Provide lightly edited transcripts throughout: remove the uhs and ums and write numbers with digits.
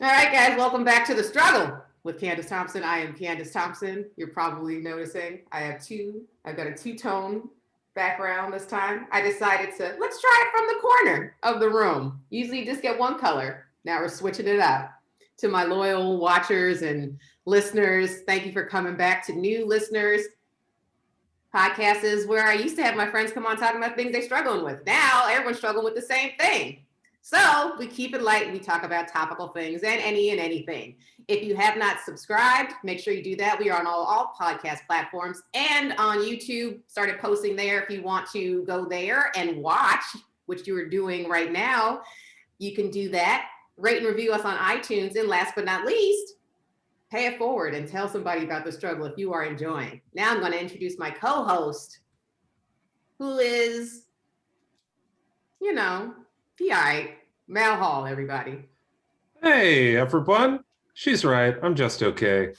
All right, guys, welcome back to The Struggle with Candice Thompson. I am Candice Thompson. You're probably noticing I've got a two-tone background this time. I decided let's try it from the corner of the room. Usually you just get one color. Now we're switching it up. To my loyal watchers and listeners, thank you for coming back. To new listeners, podcast is where I used to have my friends come on talking about things they're struggling with. Now everyone's struggling with the same thing. So we keep it light. We talk about topical things and anything. If you have not subscribed, make sure you do that. We are on all podcast platforms and on YouTube. Started posting there. If you want to go there and watch, which you are doing right now, you can do that. Rate and review us on iTunes. And last but not least, pay it forward and tell somebody about the struggle if you are enjoying. Now I'm going to introduce my co-host, who is, PI, Mal Hall, everybody. Hey, everyone. She's right. I'm just okay.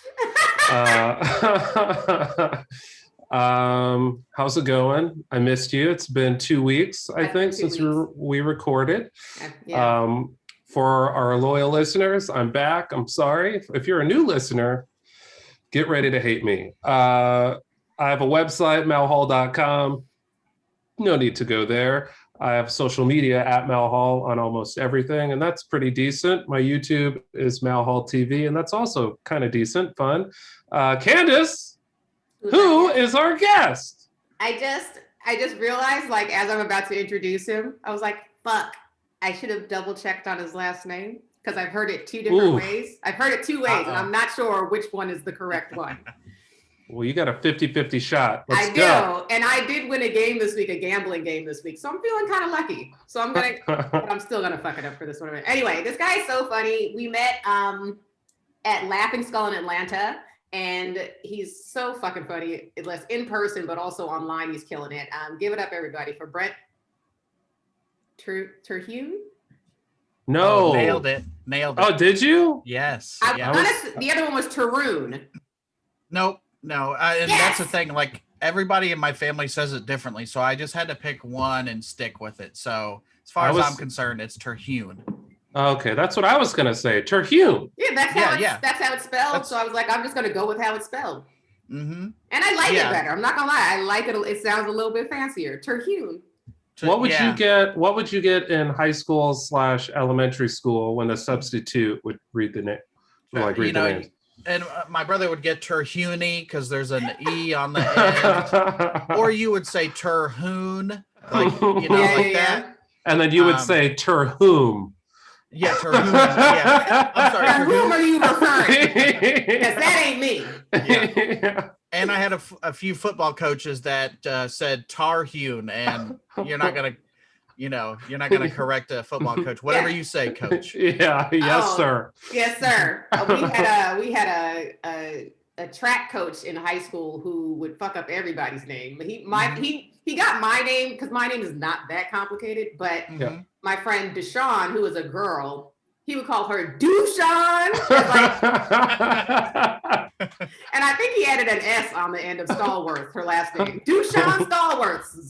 How's it going? I missed you. It's been 2 weeks, I think, since we recorded. Yeah. For our loyal listeners, I'm back. I'm sorry. If you're a new listener, get ready to hate me. I have a website, malhall.com. No need to go there. I have social media at Mal Hall on almost everything, and that's pretty decent. My YouTube is Mal Hall TV, and that's also kind of decent, fun. Candice, who is our guest? I just realized, as I'm about to introduce him, I was like, fuck, I should have double checked on his last name because I've heard it two different ways. I've heard it 2 ways, and I'm not sure which one is the correct one. Well, you got a 50-50 shot. I do. And I did win a game this week, a gambling game this week. So I'm feeling kind of lucky. So but I'm still going to fuck it up for this one. Anyway, this guy is so funny. We met at Laughing Skull in Atlanta. And he's so fucking funny, less in person, but also online. He's killing it. Give it up, everybody, for Brent Terhune. No. Oh, nailed it. Oh, did you? Yes. The other one was Terhune. Nope. No, and that's the thing. Everybody in my family says it differently, so I just had to pick one and stick with it. So as far as I'm concerned, it's Terhune. Okay, that's what I was gonna say. Terhune. Yeah, that's how it's spelled. So I was like, I'm just gonna go with how it's spelled. Mm-hmm. And I like it better. I'm not gonna lie, I like it. It sounds a little bit fancier. Terhune. What would you get? What would you get in high school / elementary school when the substitute would read the name? Read the names? And my brother would get Terhune because there's an E on the end. Or you would say Terhune, like that. And then you would say Terhune. Yeah, Terhune. Yeah. I'm sorry. Terhune are you referring? Because that ain't me. Yeah. And I had a few football coaches that said Tarhune, and you're not gonna correct a football coach. Whatever you say, coach. Yeah. Yes, sir. Yes, sir. We had a track coach in high school who would fuck up everybody's name. He got my name because my name is not that complicated. But my friend Deshawn, who was a girl, he would call her Dushan. And I think he added an S on the end of Stallworth, her last name. Dushan Stallworth.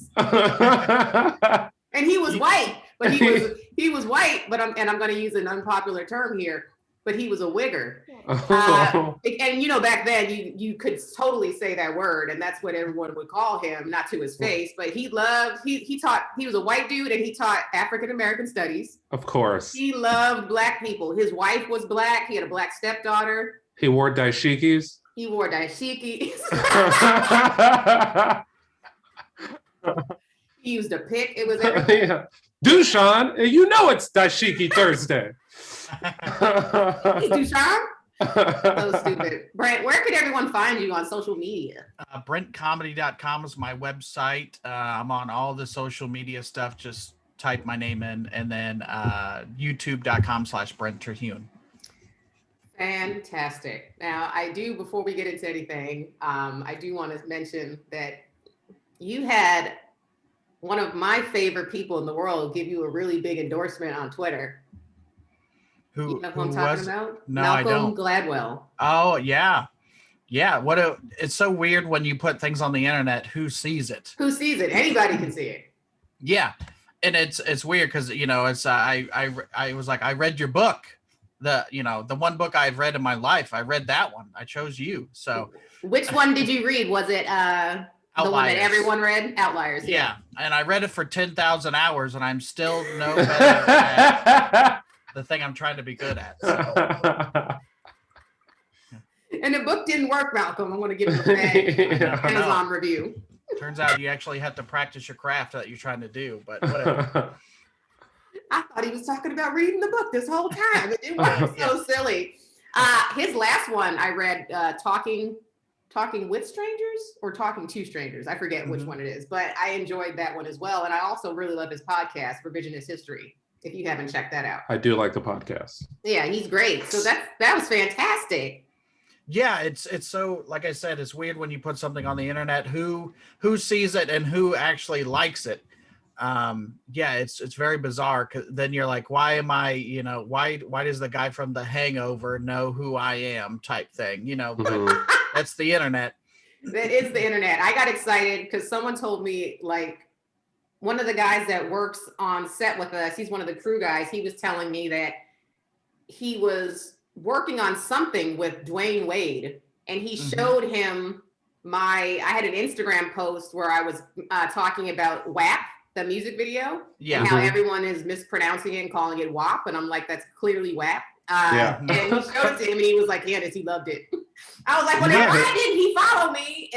And he was white, but he was white, but I'm going to use an unpopular term here, but he was a wigger. And back then you could totally say that word, and that's what everyone would call him, not to his face, but he was a white dude, and he taught African American studies. Of course. He loved black people. His wife was black. He had a black stepdaughter. He wore dashikis. He used a pick. It was everything. Yeah. Dushan, it's Dashiki Thursday. Hey, Dushan. So stupid. Brent, where could everyone find you on social media? BrentComedy.com is my website. I'm on all the social media stuff. Just type my name in, and then YouTube.com/Brent Terhune. Fantastic. Now, before we get into anything, I do want to mention that you had one of my favorite people in the world give you a really big endorsement on Twitter. Who I'm talking about? No, Malcolm I don't. Gladwell. Oh, yeah. Yeah. It's so weird when you put things on the internet. Who sees it? Anybody can see it. Yeah. And it's weird because, it's I was like, I read your book. the one book I've read in my life. I read that one. I chose you. So which one did you read? Was it the one that everyone read? Outliers. Yeah. And I read it for 10,000 hours and I'm still no better at the thing I'm trying to be good at. So. And the book didn't work, Malcolm. I'm going to give it a bad Amazon review. Turns out you actually have to practice your craft that you're trying to do, but whatever. I thought he was talking about reading the book this whole time. It was so silly. His last one I read, Talking with Strangers or Talking to Strangers. I forget which one it is, but I enjoyed that one as well. And I also really love his podcast, Revisionist History, if you haven't checked that out. I do like the podcast. Yeah, he's great. So that was fantastic. Yeah, it's so, like I said, it's weird when you put something on the internet, who sees it and who actually likes it. It's very bizarre, because then you're like, why am I, why does the guy from The Hangover know who I am type thing, but that's the internet. That is the internet. I got excited because someone told me, like, one of the guys that works on set with us, he's one of the crew guys, he was telling me that he was working on something with Dwayne Wade, and he showed him I had an Instagram post where I was talking about WAP, the music video, and how everyone is mispronouncing it and calling it WAP, and I'm like, that's clearly WAP. And he showed it to him, and he was like, Candice, he loved it. I was like, well, then why didn't he follow me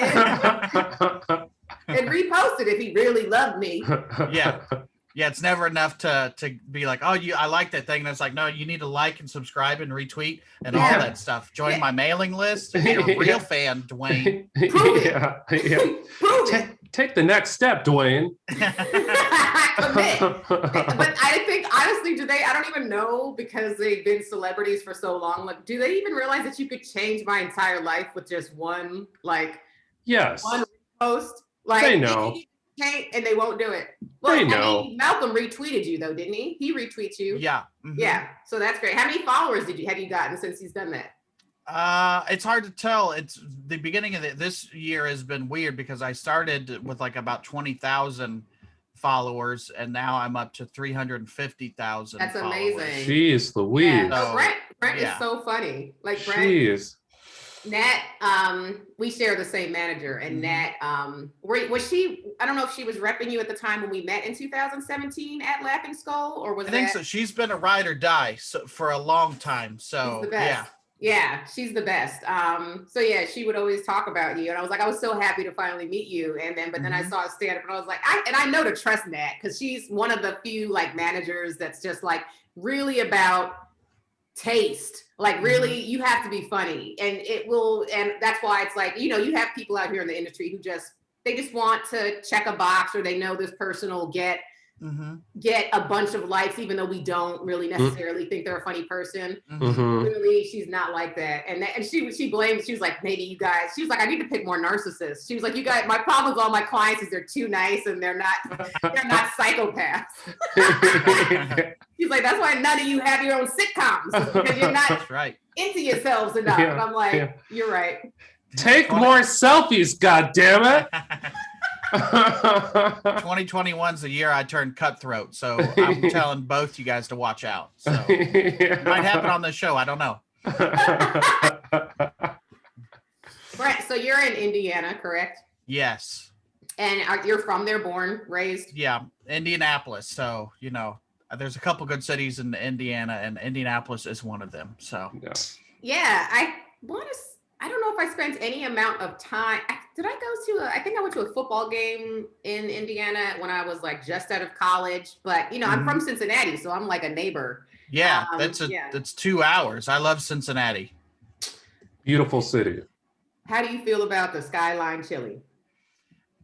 and repost it if he really loved me? Yeah, it's never enough to be like, oh, I like that thing. And it's like, no, you need to like and subscribe and retweet and all that stuff. Join my mailing list. If you're a real fan, Dwayne. Prove it. Prove it. Take the next step, Dwayne. Commit. But I think, honestly, I don't even know, because they've been celebrities for so long. Like, do they even realize that you could change my entire life with just one post? Like, they know. And they won't do it. Well, they know. I mean, Malcolm retweeted you though, didn't he? He retweets you. Yeah. Yeah. So that's great. How many followers have you gotten since he's done that? It's hard to tell. It's the beginning of this year has been weird, because I started with like about 20,000 followers, and now I'm up to 350,000. That's followers. amazing. Jeez Louise. Yeah. So Brent is so funny. Like, Brent. Jeez. Nat, we share the same manager, and Nat, was she, I don't know if she was repping you at the time when we met in 2017 at Laughing Skull, or was I think so. She's been a ride or die for a long time. So she's the best. Yeah, she's the best. So yeah, she would always talk about you, and I was like, I was so happy to finally meet you. And then, but then I saw a stand up, and I was like, I know to trust Nat, because she's one of the few like managers that's just like really about taste. Like, really, you have to be funny, and that's why it's like, you have people out here in the industry who they just want to check a box, or they know this person will get a bunch of likes, even though we don't really necessarily think they're a funny person. Really, she's not like that. And she blames, she was like, maybe you guys, she was like, I need to pick more narcissists. She was like, you guys, my problem with all my clients is they're too nice, and they're not psychopaths. She's like, that's why none of you have your own sitcoms, because you're not into yourselves enough. And I'm like, you're right. Take more selfies, goddammit. 2021's the year I turned cutthroat, so I'm telling both you guys to watch out. So it might happen on this show. I don't know. Right. So you're in Indiana, correct? Yes. And you're from there, born, raised? Yeah, Indianapolis. So, there's a couple good cities in Indiana, and Indianapolis is one of them. So yeah, I don't know if I spent any amount of time. I think I went to a football game in Indiana when I was like just out of college, but I'm from Cincinnati, so I'm like a neighbor. Yeah, that's 2 hours. I love Cincinnati. Beautiful city. How do you feel about the Skyline chili?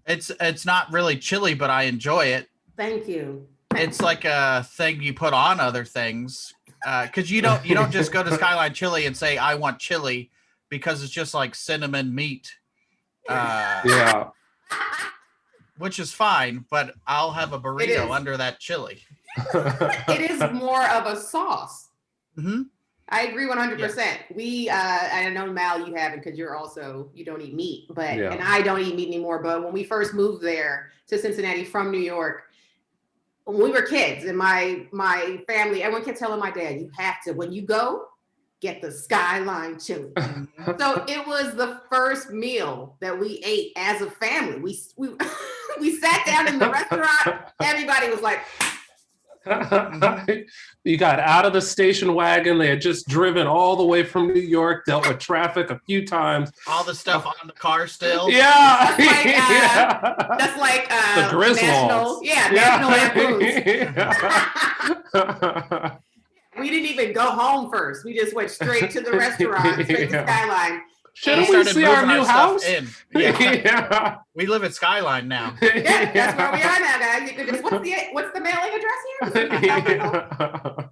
It's not really chili, but I enjoy it. Thank you. It's like a thing you put on other things, because you don't just go to Skyline Chili and say I want chili, because it's just like cinnamon meat. Which is fine, but I'll have a burrito under that chili. It is more of a sauce. I agree 100%. Yeah. I know, Mal, you haven't, because you don't eat meat, and I don't eat meat anymore. But when we first moved there to Cincinnati from New York, when we were kids, and my family, everyone kept telling my dad, you have to, when you go, get the Skyline chili. Mhm. So it was the first meal that we ate as a family. We we sat down in the restaurant. Everybody was like, You got out of the station wagon. They had just driven all the way from New York, dealt with traffic a few times. All the stuff on the car still. Yeah. that's like The national, Griswolds. national Lampoons. We didn't even go home first. We just went straight to the restaurant, straight to Skyline. Shouldn't We we started see our moving new stuff house? in. Yeah. Yeah. We live at Skyline now. Yeah, that's where we are now, guys. You can just, what's the mailing address here?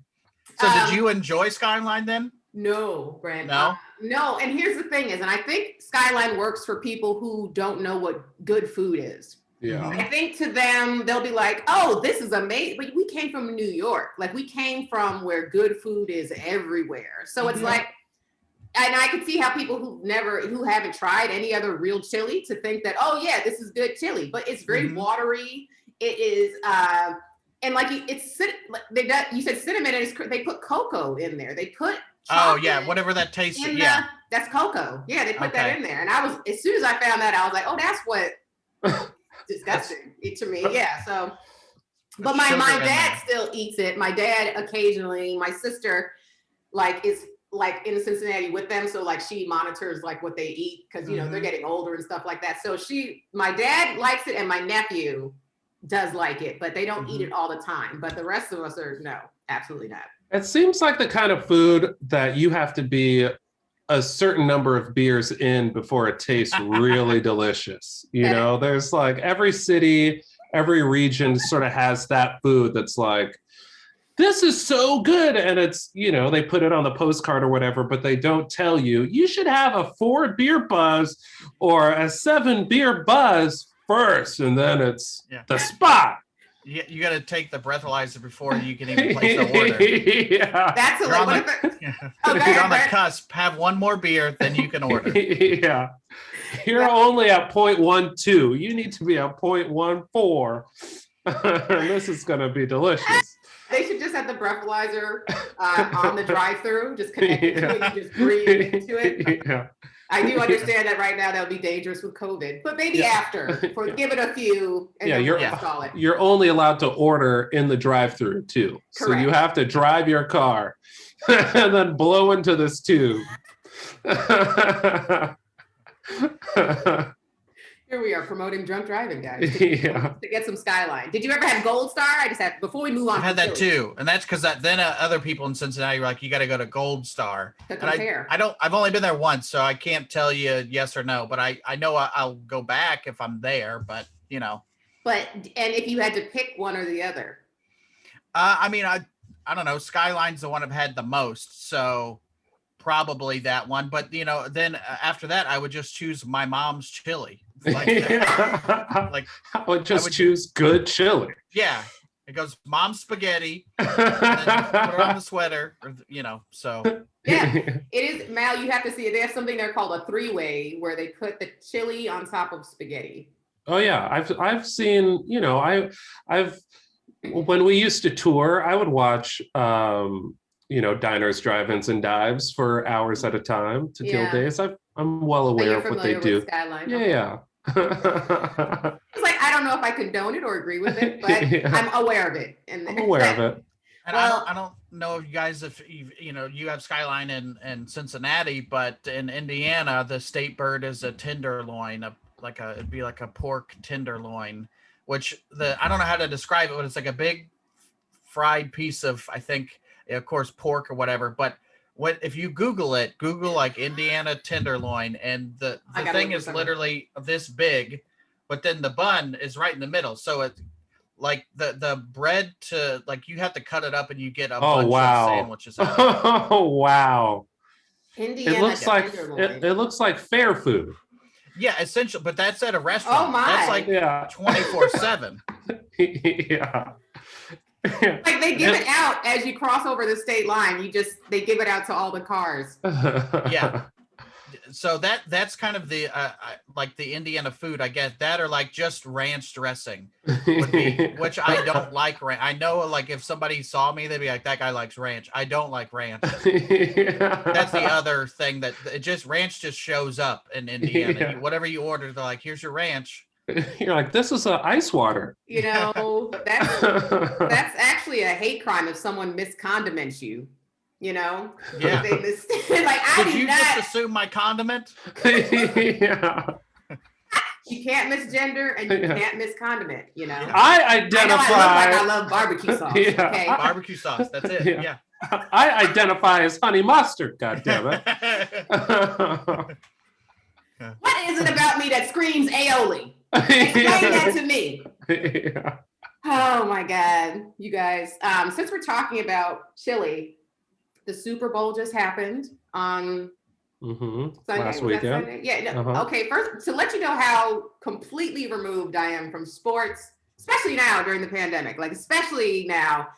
So did you enjoy Skyline then? No, Brent. No? No, and here's the thing is, and I think Skyline works for people who don't know what good food is. Yeah. I think to them, they'll be like, oh, this is amazing. But we came from New York. Like, we came from where good food is everywhere. So it's like, and I could see how people who haven't tried any other real chili to think that, oh yeah, this is good chili, but it's very watery. It is, and like you said cinnamon, and they put cocoa in there. They put whatever that tastes. That's cocoa. Yeah, they put that in there. And as soon as I found that, I was like, oh, that's what disgusting to me. Yeah. So, but my dad still eats it. My dad occasionally. My sister is in Cincinnati with them, so like she monitors like what they eat because they're getting older and stuff like that. So my dad likes it, and my nephew does like it, but they don't eat it all the time. But the rest of us are no, absolutely not. It seems like the kind of food that you have to be a certain number of beers in before it tastes really delicious. There's like every city, every region sort of has that food that's like, this is so good. And it's, they put it on the postcard or whatever, but they don't tell you should have a 4 beer buzz or a 7 beer buzz first. And then it's the spot. You got to take the breathalyzer before you can even place the order. Yeah. That's you're on the cusp. Have one more beer, then you can order. Yeah. You're only at 0.12. You need to be at 0.14. And this is going to be delicious. They should just have the breathalyzer on the drive-through, just connect it to it and just breathe into it. Yeah. I do understand that right now that would be dangerous with COVID, but maybe after, give it a few and then we'll install it. You're only allowed to order in the drive-through too. Correct. So you have to drive your car and then blow into this tube. Here we are promoting drunk driving, guys. To get some Skyline. Did you ever have Gold Star? I just had, before we move on. I had that too. And that's because then other people in Cincinnati were like, you got to go to Gold Star. To compare. I've only been there once, so I can't tell you yes or no, but I know I'll go back if I'm there, but But, and if you had to pick one or the other? I don't know. Skyline's the one I've had the most, so probably that one. But, then after that, I would just choose my mom's chili. I would choose good chili. Yeah, it goes mom's spaghetti, and then put it on the sweater, so. Yeah, it is. Mal, you have to see it. They have something there called a 3-way where they put the chili on top of spaghetti. Oh yeah, I've seen. I've when we used to tour, I would watch. Diners, drive-ins, and dives for hours at a time to kill days. I'm well aware of what they do. Yeah. It's like, I don't know if I condone it or agree with it, but I'm aware of it. And I'm aware of it. And I don't know if you guys, if you have Skyline in Cincinnati, but in Indiana, the state bird is a tenderloin, it'd be like a pork tenderloin, which I don't know how to describe it, but it's like a big fried piece of, I think, of course, pork or whatever, but if you Google like Indiana tenderloin, and the thing is literally this big, but then the bun is right in the middle. So it's like the bread you have to cut it up and you get a bunch of sandwiches out. Oh wow. Indiana it looks like fair food. Yeah, essentially, but that's at a restaurant. Oh my. That's like 24/7. Yeah. Like they give it out as you cross over the state line. They give it out to all the cars. Yeah. So that's kind of the like the Indiana food, I guess. That or like just ranch dressing would be, which I don't like. I know, like if somebody saw me, they'd be like, "That guy likes ranch." I don't like ranch. That's the other thing, that it just ranch just shows up in Indiana. Yeah. Whatever you order, they're like, "Here's your ranch." You're like, this is ice water. You know, that's actually a hate crime if someone miscondiments you. You know, Yeah. like I Did do you not. just assume my condiment? Yeah. You can't misgender and you can't miscondiment. You know, Yeah. I I identify. I love barbecue sauce. Yeah. Okay. Barbecue sauce. That's it. Yeah. Yeah. I identify as honey mustard. God damn it. What is it about me that screams aioli? Explain that to me. Yeah. Oh my God, you guys. Since we're talking about chili, the Super Bowl just happened on Sunday. Last Was weekend. that Sunday? Yeah. No, Okay. First, to let you know how completely removed I am from sports, especially now during the pandemic. Like, especially now.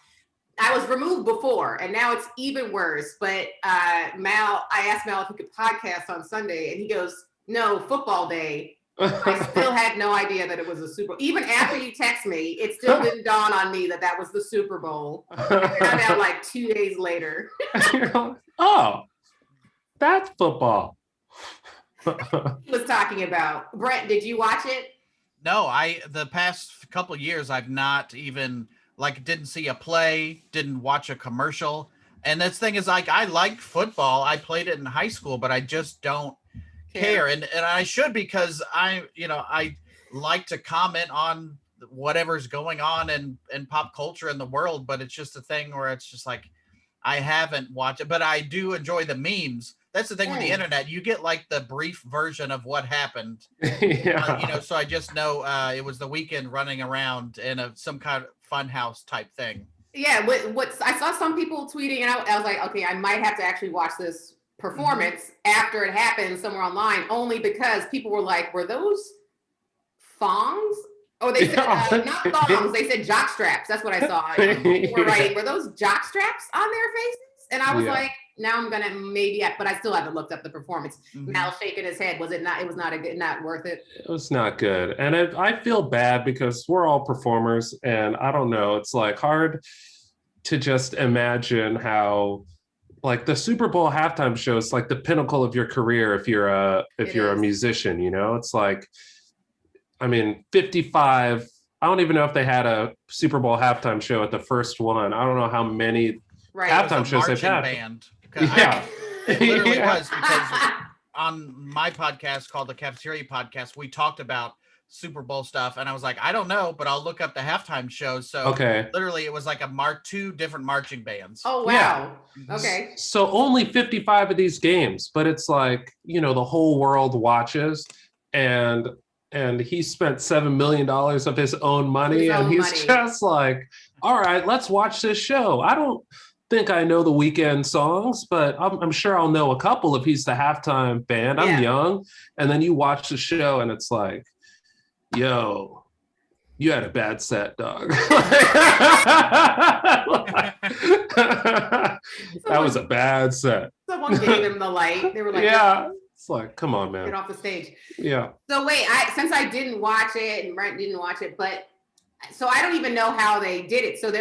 I was removed before, and now it's even worse. But I asked Mal if he could podcast on Sunday, and he goes, "No, football day." I still had no idea that it was a Super Bowl. Even after you text me, it still didn't dawn on me that was the Super Bowl. I found out like 2 days later. Oh, that's football. He was talking about. Brent, did you watch it? No, the past couple of years I've not even didn't see a play, didn't watch a commercial. And this thing is, like, I like football. I played it in high school, but I just don't care. And I should, because I like to comment on whatever's going on in pop culture in the world, but it's just a thing where it's just like I haven't watched it, but I do enjoy the memes. That's the thing with the internet. You get like the brief version of what happened. Yeah. So I just know it was the weekend running around in some kind of fun house type thing. Yeah, what I saw some people tweeting, and I was like, okay, I might have to actually watch this performance after it happened somewhere online, only because people were like, were those thongs? Oh, they said not thongs, they said jock straps. That's what I saw. People were writing, were those jock straps on their faces? And I was like, now I'm gonna but I still haven't looked up the performance. Mal shaking his head. Was it not? It was not worth it. It was not good, and I feel bad because we're all performers, and I don't know. It's like hard to just imagine how, like, the Super Bowl halftime show is like the pinnacle of your career if you're a musician. You know, it's like, I mean, 55. I don't even know if they had a Super Bowl halftime show at the first one. I don't know how many halftime shows they've had. Band. Yeah. It literally was, because on my podcast called the Cafeteria Podcast, we talked about Super Bowl stuff, and I was like, I don't know, but I'll look up the halftime shows. So literally it was like two different marching bands. Oh wow. Yeah. Okay. So only 55 of these games, but it's like, the whole world watches, and he spent $7 million of his own money, he's just like, all right, let's watch this show. I don't think I know the Weeknd songs, but I'm sure I'll know a couple if he's the halftime band. I'm young. And then you watch the show and it's like, yo, you had a bad set, dog. That was a bad set. Someone gave him the light. They were like, it's like, come on, man. Get off the stage. Yeah. So wait, since I didn't watch it and Brent didn't watch it, but so I don't even know how they did it. So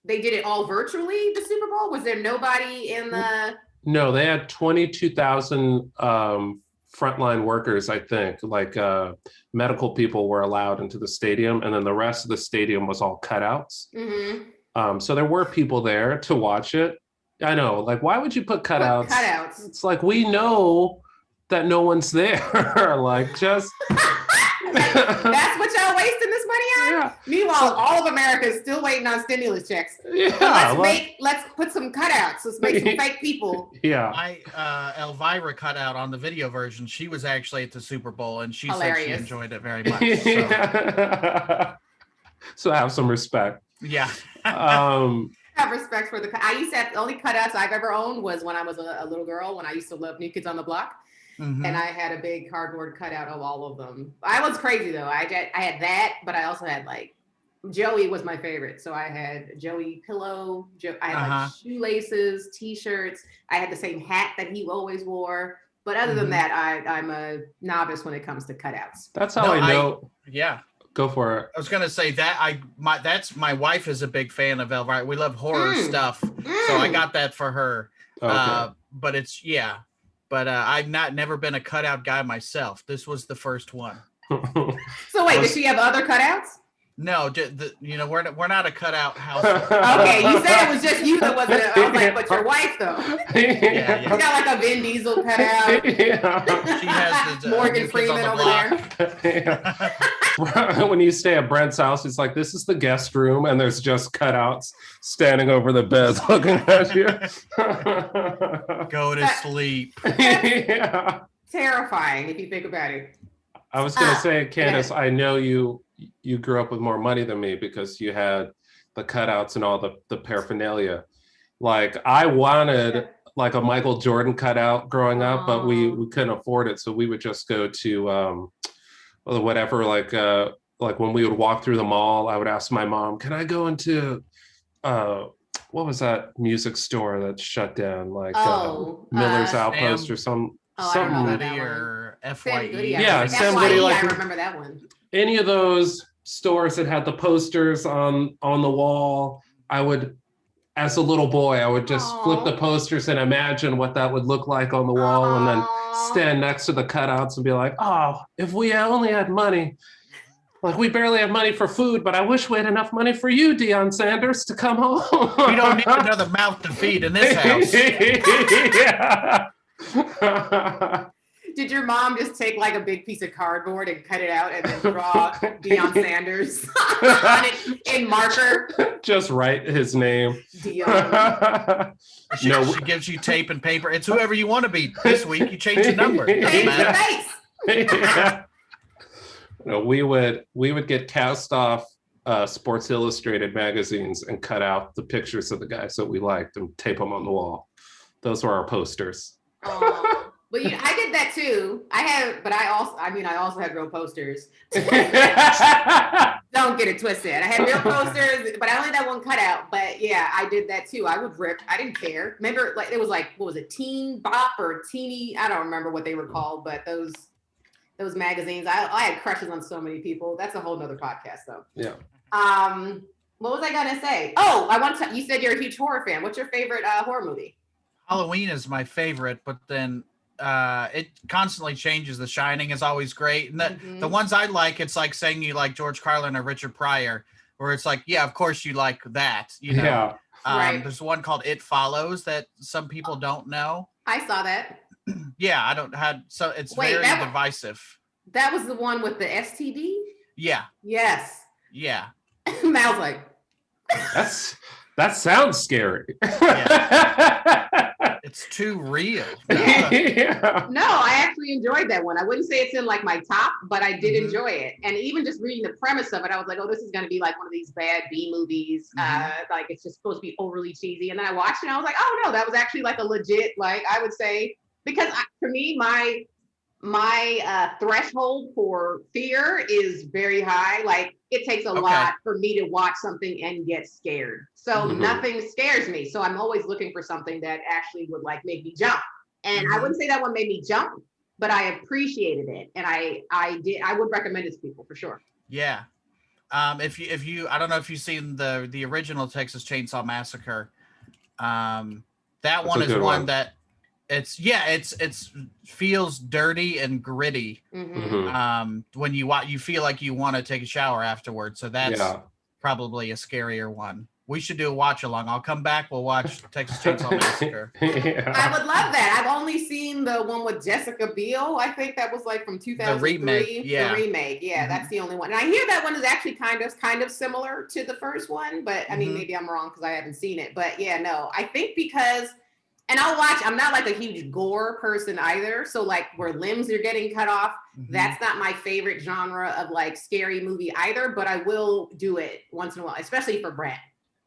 they did it all virtually, the Super Bowl? Was there nobody in the... No, they had 22,000 frontline workers, I think. Like medical people were allowed into the stadium, and then the rest of the stadium was all cutouts. So there were people there to watch it. I know, like, why would you put cutouts? Cutouts. It's like, we know that no one's there. Like, just... That's what y'all wasting this money on? Yeah. Meanwhile, all of America is still waiting on stimulus checks. Yeah. Let's put some cutouts. Let's make some fake people. Yeah. Elvira cutout on the video version. She was actually at the Super Bowl, and she Hilarious. said she enjoyed it very much. So have some respect. Yeah. Have respect for the only cutouts I've ever owned was when I was a little girl, when I used to love New Kids on the Block. And I had a big cardboard cutout of all of them. I was crazy though. I had that, but I also had like Joey was my favorite. So I had Joey pillow. I had like shoelaces, t-shirts. I had the same hat that he always wore. But other than that, I'm a novice when it comes to cutouts. That's how I know. Yeah. Go for it. I was gonna say that my wife is a big fan of Elvira. We love horror stuff, so I got that for her. Okay. But it's but I've never been a cutout guy myself. This was the first one. So wait, does she have other cutouts? No, we're not a cutout house. Okay, you said it was just you that wasn't. I was like, but your wife though. Yeah. You got like a Vin Diesel cutout. She has the Morgan Freeman over there. When you stay at Brent's house, it's like, this is the guest room, and there's just cutouts standing over the bed looking at you. Go to sleep. Yeah. Terrifying if you think about it. I was going to say, Candice, I know you grew up with more money than me because you had the cutouts and all the paraphernalia. Like, I wanted like a Michael Jordan cutout growing up, but we couldn't afford it. So we would just go to whatever, like when we would walk through the mall, I would ask my mom, can I go into what was that music store that shut down? Like Miller's Outpost or something. Or FYE. Yeah, Sam Goody. Like, I remember that one. Any of those stores that had the posters on the wall, I would, as a little boy, I would just flip the posters and imagine what that would look like on the wall, and then stand next to the cutouts and be like, oh, if we only had money. Like, we barely have money for food, but I wish we had enough money for you, Deion Sanders, to come home. We don't need another mouth to feed in this house. Yeah. Did your mom just take like a big piece of cardboard and cut it out and then draw Deion Sanders on it in marker? Just write his name. Deion. She gives you tape and paper. It's whoever you want to be. This week you change the number. Change your face. Yeah. We would get cast off Sports Illustrated magazines and cut out the pictures of the guys that we liked and tape them on the wall. Those were our posters. Well, I did that too. I also had real posters. Don't get it twisted. I had real posters, but I only had one cutout. But yeah, I did that too. I would rip. I didn't care. Remember, like, it was like, what was it, Teen Bop or Teeny? I don't remember what they were called, but those magazines. I had crushes on so many people. That's a whole nother podcast, though. Yeah. What was I gonna say? Oh, you said you're a huge horror fan. What's your favorite horror movie? Halloween is my favorite, but then it constantly changes. The Shining is always great. And the ones I like, it's like saying you like George Carlin or Richard Pryor, where it's like, yeah, of course you like that. You know? Yeah. Right. There's one called It Follows that some people don't know. I saw that. Yeah, it's very divisive. That was the one with the STD? Yeah. Yes. Yeah. Mal's like, that sounds scary. Yeah. It's too real. Yeah. No, I actually enjoyed that one. I wouldn't say it's in like my top, but I did enjoy it. And even just reading the premise of it, I was like, oh, this is going to be like one of these bad B movies. Like, it's just supposed to be overly cheesy. And then I watched it and I was like, oh no, that was actually like a legit, like, I would say, because for me, my threshold for fear is very high. Like, it takes a lot for me to watch something and get scared. So nothing scares me. So I'm always looking for something that actually would like make me jump. And I wouldn't say that one made me jump, but I appreciated it. And I would recommend it to people for sure. Yeah. If you I don't know if you've seen the original Texas Chainsaw Massacre. That one is one that it's feels dirty and gritty. When you feel like you want to take a shower afterwards. So that's probably a scarier one. We should do a watch along. I'll come back. We'll watch Texas Chainsaw Massacre. Yeah. I would love that. I've only seen the one with Jessica Biel. I think that was like from 2003. The remake. Yeah. The remake. Yeah, that's the only one. And I hear that one is actually kind of similar to the first one, but I mean, maybe I'm wrong because I haven't seen it. But yeah, no, I think because, and I'm not like a huge gore person either. So like where limbs are getting cut off, that's not my favorite genre of like scary movie either, but I will do it once in a while, especially for Brent.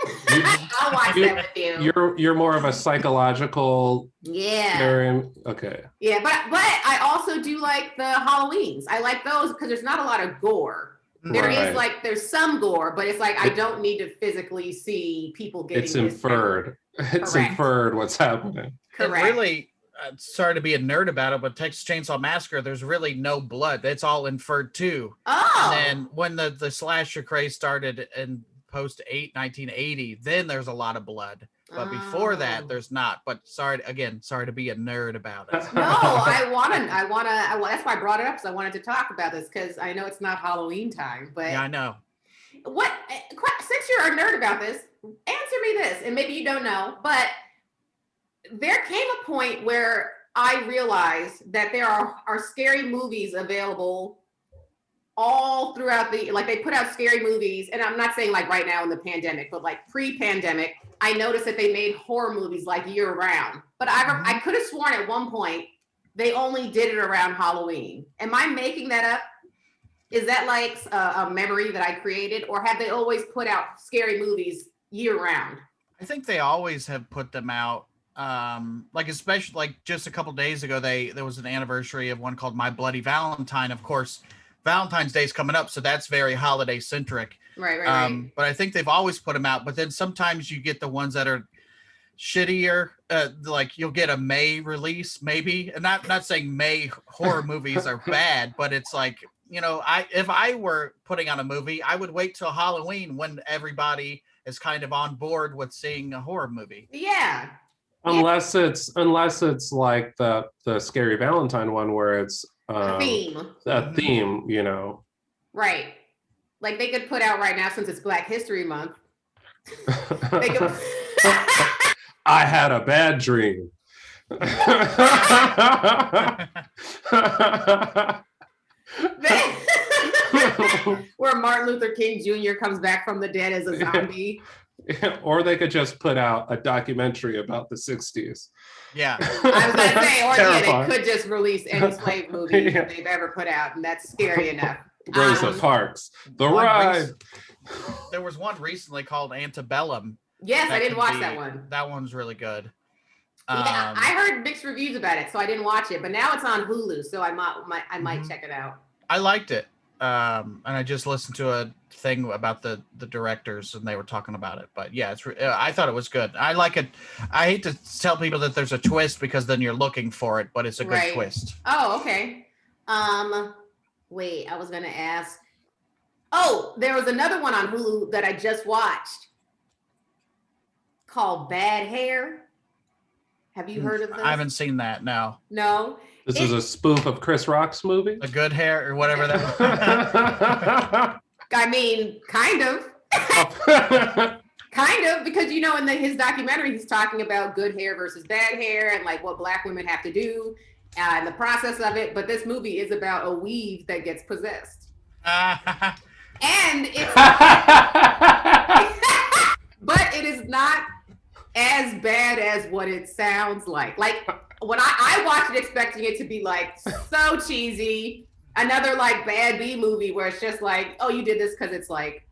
I'll watch that with you. You're more of a psychological. Yeah. Okay. Yeah, but I also do like the Halloweens. I like those because there's not a lot of gore, There is Right. like there's some gore, but it's like I don't need to physically see people getting. It's inferred. It's Correct. inferred what's happening. Correct. And really, sorry to be a nerd about it, but Texas Chainsaw Massacre, there's really no blood. It's all inferred too. Oh. And then when the slasher craze started in post 1980, then there's a lot of blood. But before that, there's not. But sorry to be a nerd about it. No, I wanna. That's why I brought it up, because I wanted to talk about this, because I know it's not Halloween time, but Yeah, I know. Since you're a nerd about this, answer me this, and maybe you don't know, but there came a point where I realized that there are scary movies available all throughout they put out scary movies, and I'm not saying like right now in the pandemic, but like pre-pandemic, I noticed that they made horror movies like year round. But I could have sworn at one point they only did it around Halloween. Am I making that up? Is that like a memory that I created, or have they always put out scary movies year round? I think they always have put them out. Especially like just a couple days ago, there was an anniversary of one called My Bloody Valentine. Of course, Valentine's Day is coming up, so that's very holiday centric. Right. But I think they've always put them out. But then sometimes you get the ones that are shittier. Like you'll get a May release, maybe. And not saying May horror movies are bad, but it's like, if I were putting on a movie, I would wait till Halloween when everybody is kind of on board with seeing a horror movie. Yeah. Unless it's like the Scary Valentine one where it's a theme, Right. Like they could put out right now, since it's Black History Month. They could... I had a bad dream. Where Martin Luther King Jr. comes back from the dead as a zombie. Or they could just put out a documentary about the 60s. Yeah. I was going to say, or they could just release any slave movie that they've ever put out, and that's scary enough. Rosa Parks, The Ride. There was one recently called Antebellum. Yes, I didn't watch that one. That one's really good. Yeah, I heard mixed reviews about it, so I didn't watch it. But now it's on Hulu, so I might check it out. I liked it. And I just listened to a thing about the directors, and they were talking about it. But yeah, I thought it was good. I like it. I hate to tell people that there's a twist, because then you're looking for it, but it's a good twist. Oh, okay. Wait, I was gonna ask. Oh, there was another one on Hulu that I just watched called Bad Hair. Have you heard of this? I haven't seen that. No. No. This is a spoof of Chris Rock's movie. A Good Hair or whatever that. I mean, kind of. Kind of, because in his documentary, he's talking about good hair versus bad hair, and like what Black women have to do and the process of it. But this movie is about a weave that gets possessed, and it's but it is not as bad as what it sounds like. Like when I watched it expecting it to be like so cheesy, another like bad B movie where it's just like, oh, you did this because it's like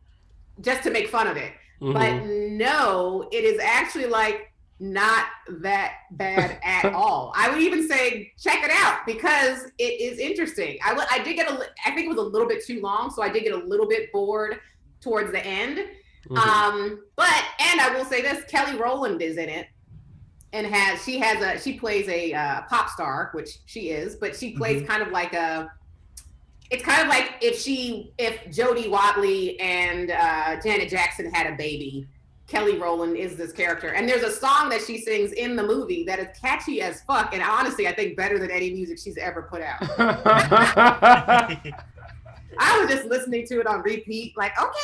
just to make fun of it. Mm-hmm. But no, it is actually like not that bad at all. I would even say check it out, because it is interesting. I did get I think it was a little bit too long, so I did get a little bit bored towards the end. Mm-hmm. And I will say this, Kelly Rowland is in it, and she plays a pop star, which she is, but she plays kind of like it's kind of like if Jodie Watley and Janet Jackson had a baby. Kelly Rowland is this character, and there's a song that she sings in the movie that is catchy as fuck, and honestly, I think better than any music she's ever put out. I was just listening to it on repeat, like, okay.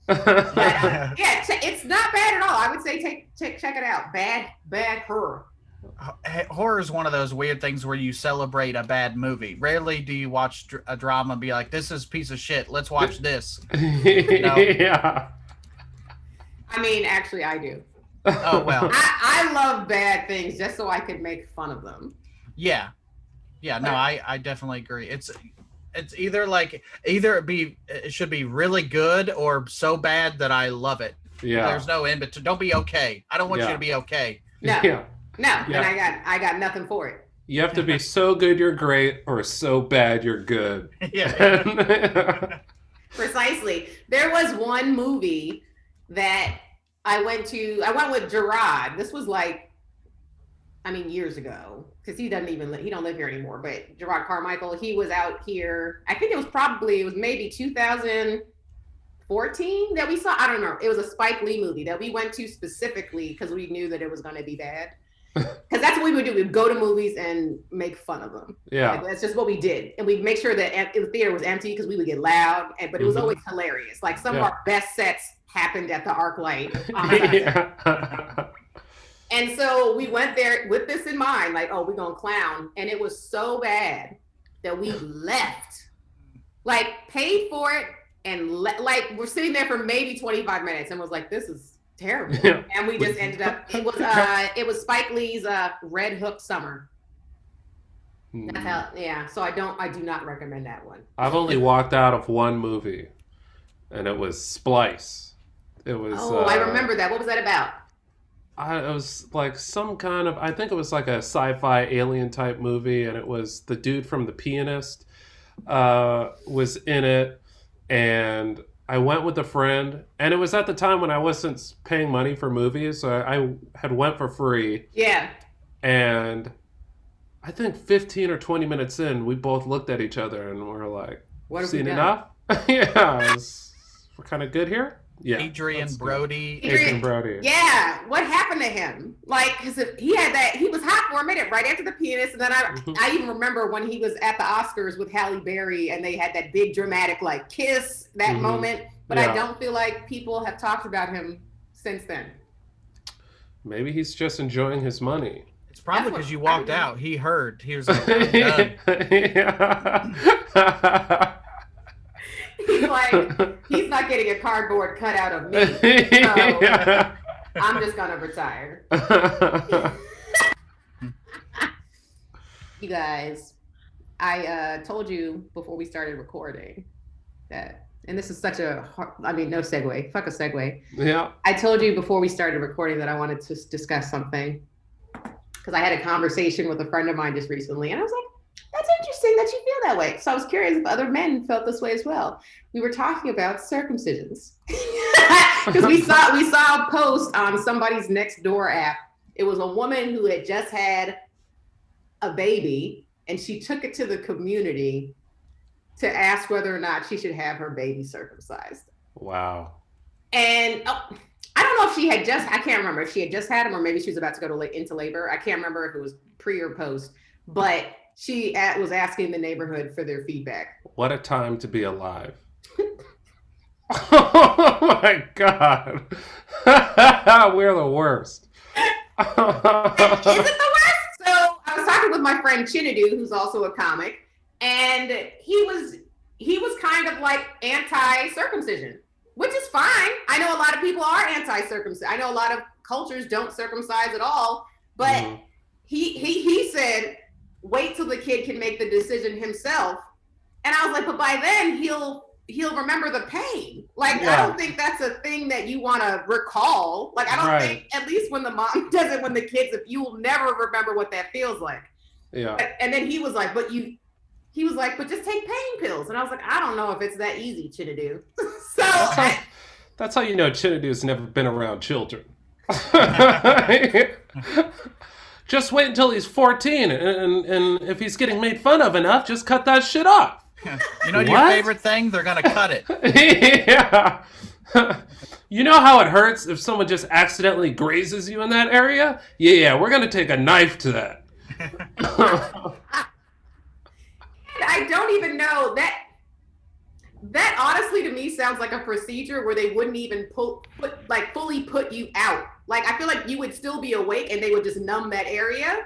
But, yeah, it's not bad at all. I would say check it out. Bad horror. Horror is one of those weird things where you celebrate a bad movie. Rarely do you watch a drama and be like, this is a piece of shit, let's watch this. Yeah. I mean, actually, I do. Oh, well. I love bad things just so I could make fun of them. Yeah. No, I definitely agree. It's either it should be really good or so bad that I love it. Yeah. There's no in between. Don't be okay. I don't want you to be okay. No. Yeah. No. Yeah. And I got nothing for it. You have to be so good you're great, or so bad you're good. Yeah. Precisely. There was one movie that I went with Gerard. This was like, I mean, years ago, because he don't live here anymore, but Gerard Carmichael, he was out here. I think it was maybe 2014 that we saw. I don't know. It was a Spike Lee movie that we went to specifically because we knew that it was going to be bad. Because that's what we would do. We'd go to movies and make fun of them. Yeah. Like, that's just what we did. And we'd make sure that the theater was empty because we would get loud. But it was always hilarious. Like some of our best sets happened at the ArcLight. Yeah. And so we went there with this in mind, like, oh, we're going to clown. And it was so bad that we left. Like, paid for it. And like, we're sitting there for maybe 25 minutes and was like, this is terrible. Yeah. And we just ended up, it was Spike Lee's Red Hook Summer. That's how, yeah. So I do not recommend that one. I've only walked out of one movie, and it was Splice. It was. I remember that. What was that about? It was like some kind of, I think it was like a sci-fi alien type movie, and it was the dude from The Pianist was in it, and I went with a friend, and it was at the time when I wasn't paying money for movies, so I had went for free. Yeah. And I think 15 or 20 minutes in, we both looked at each other and we're like, what have seen enough? Yeah, we're kind of good here. Yeah, Adrian Brody. Yeah, what happened to him? Like, because he was hot for a minute right after The Pianist, and then I even remember when he was at the Oscars with Halle Berry, and they had that big dramatic like kiss that moment. But I don't feel like people have talked about him since then. Maybe he's just enjoying his money. It's probably because you walked out. He heard. He was like, I'm done. He's like, he's not getting a cardboard cutout of me. So I'm just going to retire. You guys, I told you before we started recording that, and this is such no segue. Fuck a segue. Yeah. I told you before we started recording that I wanted to discuss something because I had a conversation with a friend of mine just recently, and I was like, that's interesting that you feel that way. So I was curious if other men felt this way as well. We were talking about circumcisions because we saw a post on somebody's Nextdoor app. It was a woman who had just had a baby, and she took it to the community to ask whether or not she should have her baby circumcised. Wow. And I don't know if she had I can't remember if she had just had him or maybe she was about to go into labor. I can't remember if it was pre or post, but she was asking the neighborhood for their feedback. What a time to be alive. Oh my God. We're the worst. Is it the worst? So I was talking with my friend Chinadu, who's also a comic, and he was kind of like anti-circumcision, which is fine. I know a lot of people are anti-circumcision. I know a lot of cultures don't circumcise at all, but he said, wait till the kid can make the decision himself. And I was like, but by then he'll remember the pain. Like, I don't think that's a thing that you want to recall. Like, I don't think, at least when the mom does it, when the kids, if you will never remember what that feels like. Yeah. And then he was like, but just take pain pills. And I was like, I don't know if it's that easy, Chinadu. That's how you know Chinadu's never been around children. Just wait until he's 14, and if he's getting made fun of enough, just cut that shit off. You know your favorite thing? They're going to cut it. Yeah. You know how it hurts if someone just accidentally grazes you in that area? Yeah, we're going to take a knife to that. I don't even know that honestly to me sounds like a procedure where they wouldn't even fully put you out. Like, I feel like you would still be awake and they would just numb that area.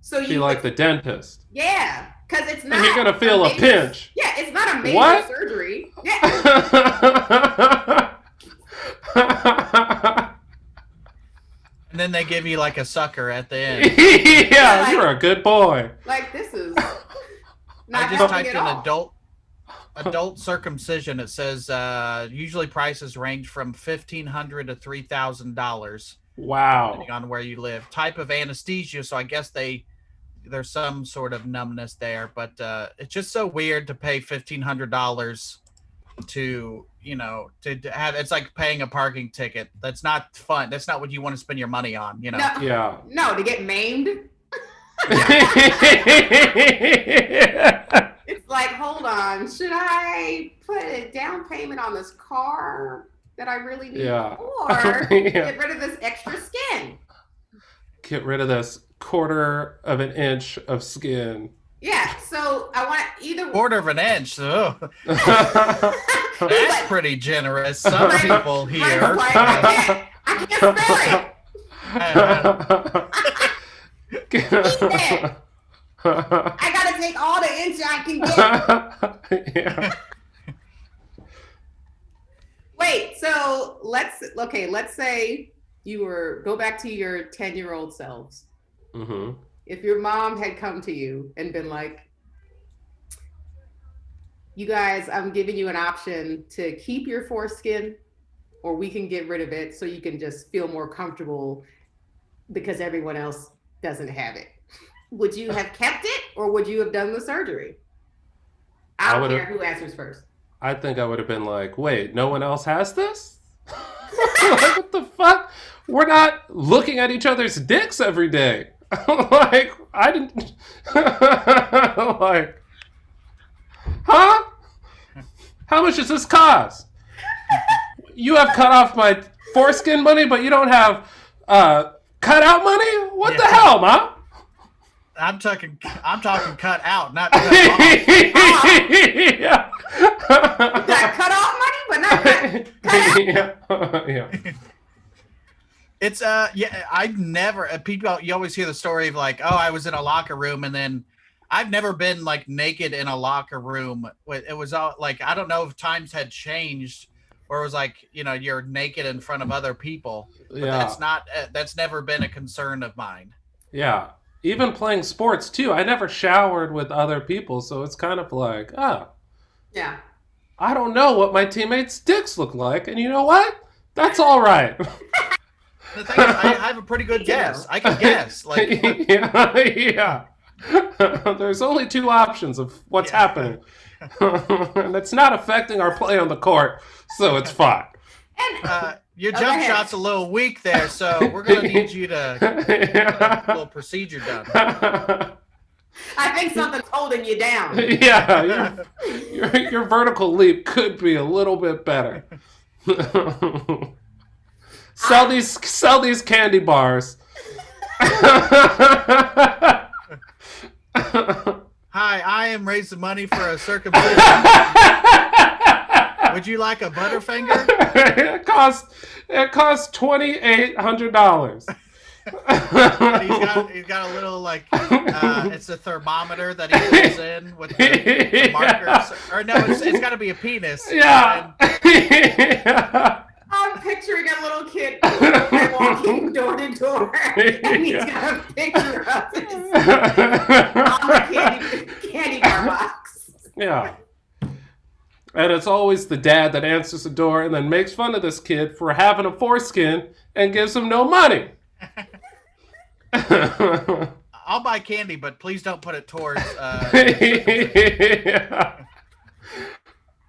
So be like the dentist. Yeah, because it's not. And you're going to feel a pinch. Yeah, it's not a major surgery. Yeah. And then they give you like a sucker at the end. Yeah, like, you're a good boy. Like, this is not I just typed in adult circumcision. It says usually prices range from $1,500 to $3,000. Wow. Depending on where you live. Type of anesthesia, so I guess there's some sort of numbness there, but it's just so weird to pay $1,500 to to have. It's like paying a parking ticket. That's not fun. That's not what you want to spend your money on. No, Yeah. no, to get maimed. It's like, hold on, should I put a down payment on this car that I really need, Yeah. or Yeah. get rid of this extra skin? Get rid of this 1/4 of an inch of skin. Yeah, so I want either. 1/4 of an inch. Ugh. Yeah. That's pretty generous. Some people Right, here. like, I can't spell it. I gotta take all the inch I can get. Yeah. Wait, so let's say go back to your 10-year-old selves. Mm-hmm. If your mom had come to you and been like, you guys, I'm giving you an option to keep your foreskin, or we can get rid of it so you can just feel more comfortable because everyone else doesn't have it. Would you have kept it, or would you have done the surgery? I don't care who answers first. I think I would have been like, wait, no one else has this? Like, what the fuck? We're not looking at each other's dicks every day. Like, I didn't. Like, huh? How much does this cost? You have cut off my foreskin money, but you don't have cut out money? What the hell, Ma? I'm talking cut out, not cut off. Yeah. Got cut off money, but not cut out. Yeah. It's I've never people. You always hear the story of like, oh, I was in a locker room, and then I've never been like naked in a locker room. It was all like, I don't know if times had changed, or it was like, you're naked in front of other people. But that's never been a concern of mine. Yeah. Even playing sports too. I never showered with other people, so it's kind of like, Yeah. I don't know what my teammates' dicks look like, and you know what? That's all right. The thing is, I have a pretty good guess. I can guess. Like, yeah. There's only 2 options of what's happening. And it's not affecting our play on the court, so it's fine. And your jump shot's a little weak there, so we're going to need you to get a little procedure done. I think something's holding you down. Yeah, your vertical leap could be a little bit better. Sell these candy bars. Hi, I am raising money for a circumcision. Would you like a Butterfinger? It costs $2,800. He's got a little like it's a thermometer that he puts in with the markers. Or no, it's got to be a penis. Yeah. I'm picturing a little kid walking door to door, and he's got a picture of his on a candy bar box. Yeah. And it's always the dad that answers the door and then makes fun of this kid for having a foreskin and gives him no money. I'll buy candy, but please don't put it towards. Yeah.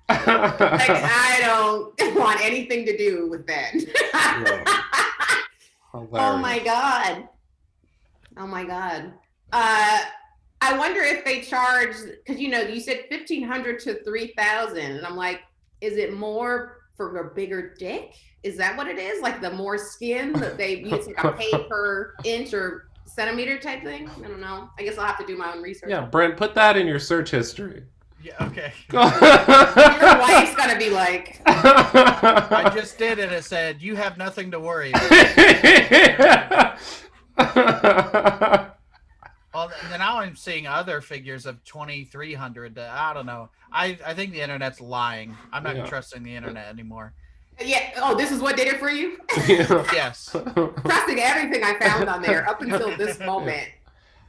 Like, I don't want anything to do with that. Oh my god. Oh my god. I wonder if they charge, because you said 1,500 to 3,000, and I'm like, is it more for a bigger dick? Is that what it is? Like the more skin that they use, like a pay per inch or centimeter type thing? I don't know. I guess I'll have to do my own research. Yeah, Brent, put that in your search history. Yeah, okay. Your wife's gonna be like, I just did it. It said you have nothing to worry about. Well, now I'm seeing other figures of 2,300. I don't know. I think the internet's lying. I'm not trusting the internet anymore. yeah. Oh, this is what did it for you? Yes. Trusting everything I found on there up until this moment,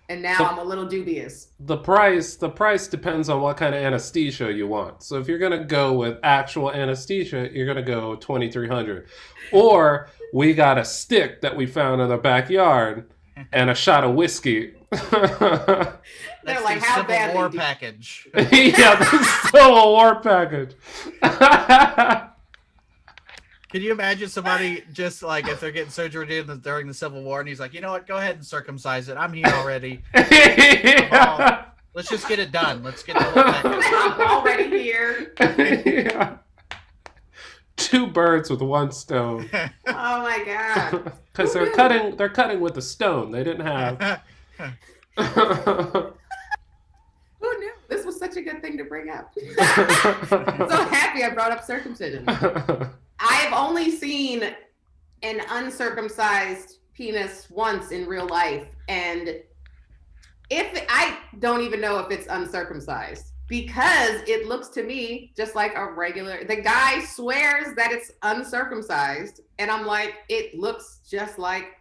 and now I'm a little dubious. The price depends on what kind of anesthesia you want. So if you're gonna go with actual anesthesia, you're gonna go 2,300. Or we got a stick that we found in the backyard and a shot of whiskey. They're That's like, the how Civil badly War do- package. Yeah, the Civil War package. Can you imagine somebody just like if they're getting surgery during the Civil War and he's like, you know what, go ahead and circumcise it. I'm here already. Yeah. Let's just get it done. Let's get the whole package. I'm already here. Yeah. 2 birds with 1 stone. Oh my god. Because they're cutting with a stone. They didn't have. Who knew? This was such a good thing to bring up. I'm so happy I brought up circumcision. I've only seen an uncircumcised penis once in real life, and I don't even know if it's uncircumcised because it looks to me just like a regular. The guy swears that it's uncircumcised, and I'm like, it looks just like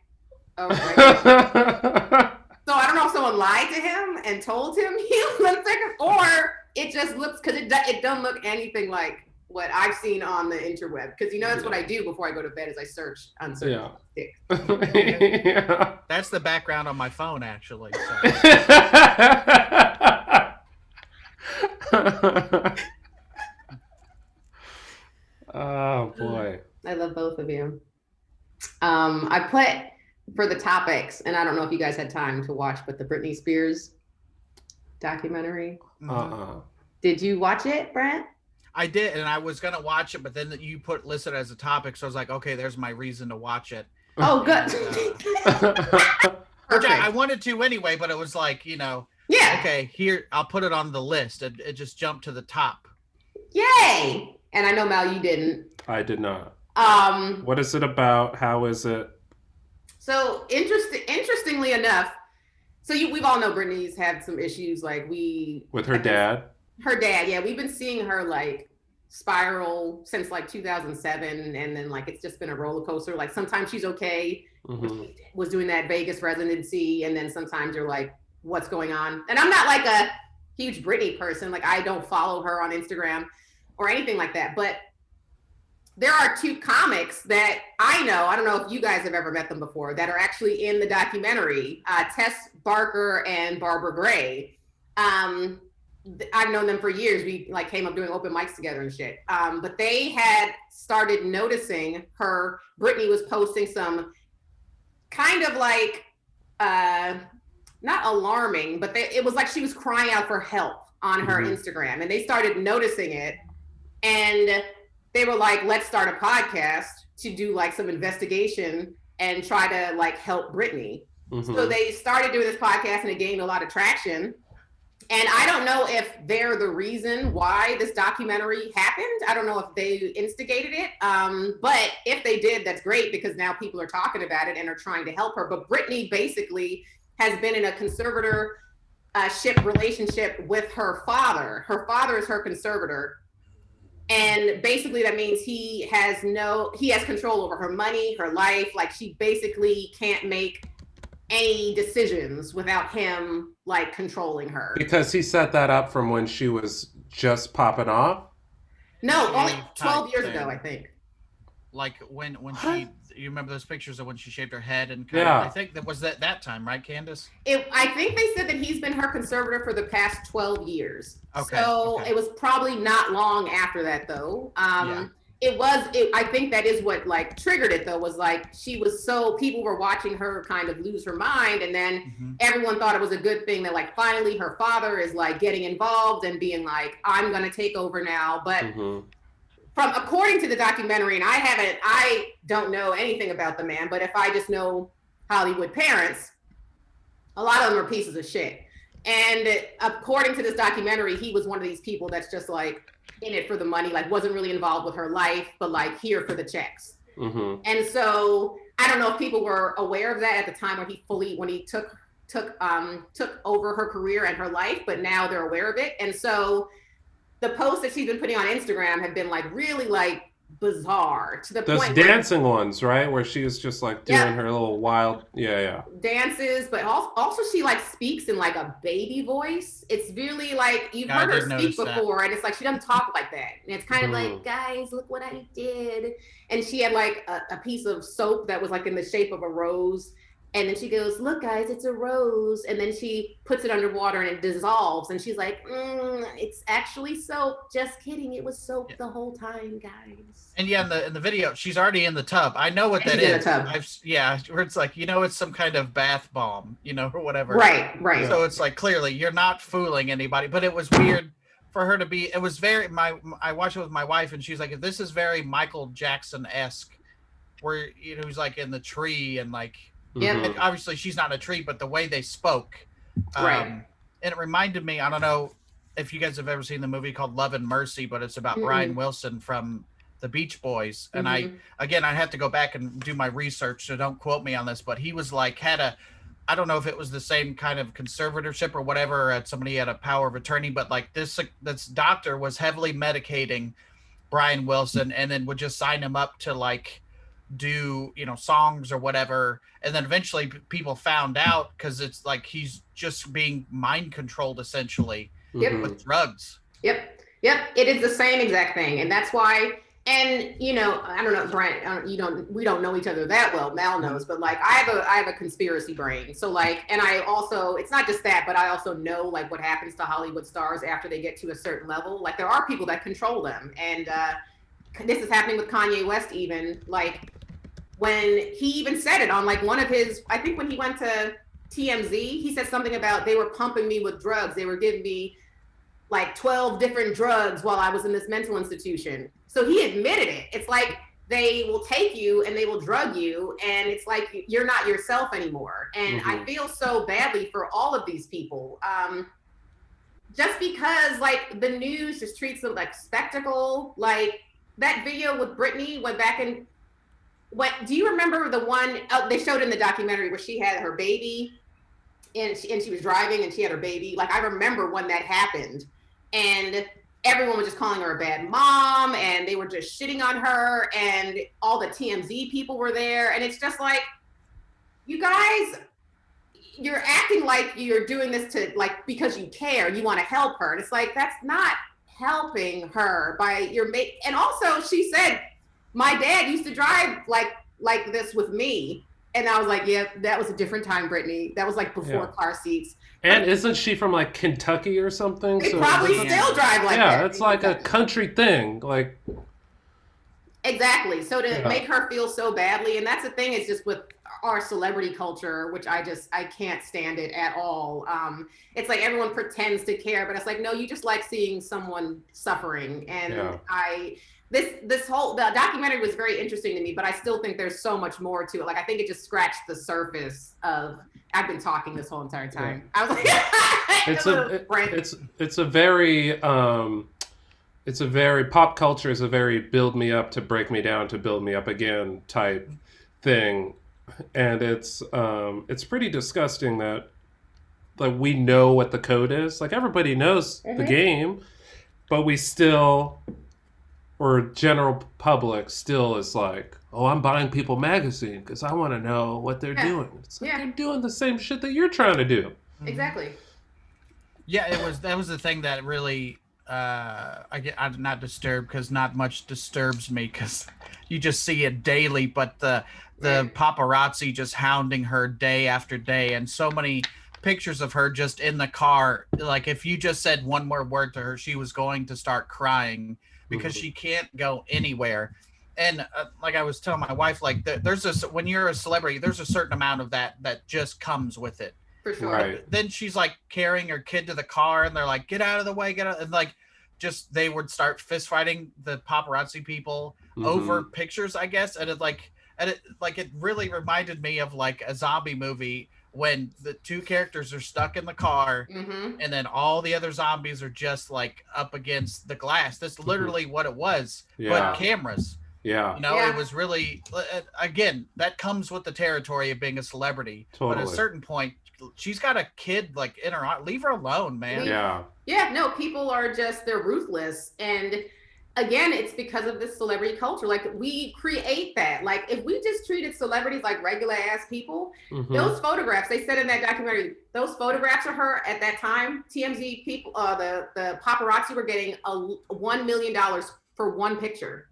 a regular. So I don't know if someone lied to him and told him he was uncircumcised, or it just looks, because it doesn't look anything like what I've seen on the interweb. Because that's what I do before I go to bed is I search uncircumcised dick. Yeah. That's the background on my phone, actually. So. Oh boy. I love both of you. I put for the topics, and I don't know if you guys had time to watch, but the Britney Spears documentary. Did you watch it, Brent? I did, and I was gonna watch it, but then you listed as a topic, so I was like, okay, there's my reason to watch it. Oh, good. Which I wanted to anyway, but it was like, yeah. Okay, here, I'll put it on the list. It just jumped to the top. Yay! And I know, Mal, you didn't. I did not. Um, What is it about? How is it? So interestingly enough, so we've all know Britney's had some issues, like with her dad. Her dad, yeah, we've been seeing her like spiral since like 2007, and then like it's just been a roller coaster. Like sometimes she's okay, she was doing that Vegas residency, and then sometimes you're like, what's going on? And I'm not like a huge Britney person, like I don't follow her on Instagram or anything like that, but there are 2 comics that I know, I don't know if you guys have ever met them before, that are actually in the documentary, Tess Barker and Barbara Gray. I've known them for years. We like came up doing open mics together and shit. But they had started noticing her. Britney was posting some kind of like, not alarming, but it was like she was crying out for help on her Instagram, and they started noticing it. And they were like, let's start a podcast to do like some investigation and try to like help Britney. So they started doing this podcast, and it gained a lot of traction. And I don't know if they're the reason why this documentary happened. I don't know if they instigated it. But if they did, that's great, because now people are talking about it and are trying to help her. But Britney basically has been in a conservatorship relationship with her father. Her father is her conservator. And basically that means he has control over her money, her life. Like she basically can't make any decisions without him like controlling her. Because he set that up from when she was just popping off? No, only 12 years ago, I think. Like when What? you remember those pictures of when she shaved her head and Yeah. I think that was that time, right, Candice? I think they said that he's been her conservator for the past 12 years. Okay. So okay. it was probably not long after that though. Yeah. I think that is what like triggered it though, was like people were watching her kind of lose her mind, and then everyone thought it was a good thing that like finally her father is like getting involved and being like, I'm gonna take over now. But according to the documentary, and I don't know anything about the man, but if I just know Hollywood parents, a lot of them are pieces of shit. And according to this documentary, he was one of these people that's just like in it for the money, like wasn't really involved with her life, but like here for the checks. And so I don't know if people were aware of that at the time when he took over her career and her life, but now they're aware of it. And so the posts that she's been putting on Instagram have been like really like bizarre to the Those point dancing ones, right? Where she was just like doing her little wild, dances, but also she like speaks in like a baby voice. It's really like you've heard her speak before, and it's like she doesn't talk like that. And it's kind of like, guys, look what I did. And she had like a piece of soap that was like in the shape of a rose, And then she goes, look, guys, it's a rose. And then she puts it underwater and it dissolves. And she's like, it's actually soap. Just kidding. It was soap the whole time, guys. And yeah, in the video, she's already in the tub. I know what that She's in the is. tub. Where it's like, it's some kind of bath bomb, or whatever. Right. So it's like, clearly you're not fooling anybody. But it was weird for her to be. It was very. I watched it with my wife, and she's like, "This is very Michael Jackson-esque," where he's like in the tree and like. Yeah. And obviously she's not in a tree, but the way they spoke, right. And it reminded me. I don't know if you guys have ever seen the movie called Love and Mercy, but it's about Brian Wilson from the Beach Boys. And I have to go back and do my research, so don't quote me on this, but he was like, I don't know if it was the same kind of conservatorship or whatever, somebody had a power of attorney, but like this doctor was heavily medicating Brian Wilson and then would just sign him up to like do songs or whatever, and then eventually people found out because it's like he's just being mind controlled essentially with drugs. Yep, it is the same exact thing, and that's why. And I don't know, Brent, we don't know each other that well. Mal knows, but like I have a conspiracy brain, so like, and I also, it's not just that, but I also know like what happens to Hollywood stars after they get to a certain level. Like there are people that control them, and this is happening with Kanye West even, like when he even said it on like one of his, I think when he went to TMZ, he said something about they were pumping me with drugs. They were giving me like 12 different drugs while I was in this mental institution. So he admitted it. It's like they will take you and they will drug you, and it's like you're not yourself anymore. And I feel so badly for all of these people. Just because like the news just treats them like spectacle. Like that video with Britney went back in. Do you remember the one they showed in the documentary where she had her baby and she was driving and she had her baby? Like I remember when that happened, and everyone was just calling her a bad mom, and they were just shitting on her, and all the TMZ people were there, and it's just like, you guys, you're acting like you're doing this to like because you care, you want to help her, and it's like that's not helping her by your mate. And also, she said, my dad used to drive like this with me. And I was like, yeah, that was a different time, Brittany. That was like before car seats. And isn't she from like Kentucky or something? They probably still drive like that. Yeah, it's like a country thing. Like exactly. So to make her feel so badly, and that's the thing, is just with our celebrity culture, which I can't stand it at all. It's like everyone pretends to care, but it's like, no, you just like seeing someone suffering. And the documentary was very interesting to me, but I still think there's so much more to it. Like I think it just scratched the surface of. I've been talking this whole entire time. I was like, it's a very pop culture is a very build me up to break me down to build me up again type thing, and it's pretty disgusting that like we know what the code is. Like everybody knows the game, but we still. Or general public still is like, oh, I'm buying People magazine because I want to know what they're doing. It's like they're doing the same shit that you're trying to do. Exactly. Yeah, that was the thing that really I'm not disturbed because not much disturbs me because you just see it daily. But the paparazzi just hounding her day after day, and so many pictures of her just in the car. Like if you just said one more word to her, she was going to start crying. Because she can't go anywhere. And like I was telling my wife, like when you're a celebrity, there's a certain amount of that just comes with it. For sure. Right. Then she's like carrying her kid to the car and they're like, get out of the way, get out. And like, just, they would start fist fighting the paparazzi people over pictures, I guess. And it really reminded me of like a zombie movie when the two characters are stuck in the car and then all the other zombies are just like up against the glass. That's literally what it was, but cameras. Yeah. It was really, again, that comes with the territory of being a celebrity. Totally. But at a certain point, she's got a kid like in her, leave her alone, man. Yeah, no, people are just, they're ruthless. And again, it's because of this celebrity culture. Like we create that. Like if we just treated celebrities like regular ass people, those photographs, they said in that documentary, those photographs of her at that time, TMZ people, the paparazzi were getting $1 million for one picture.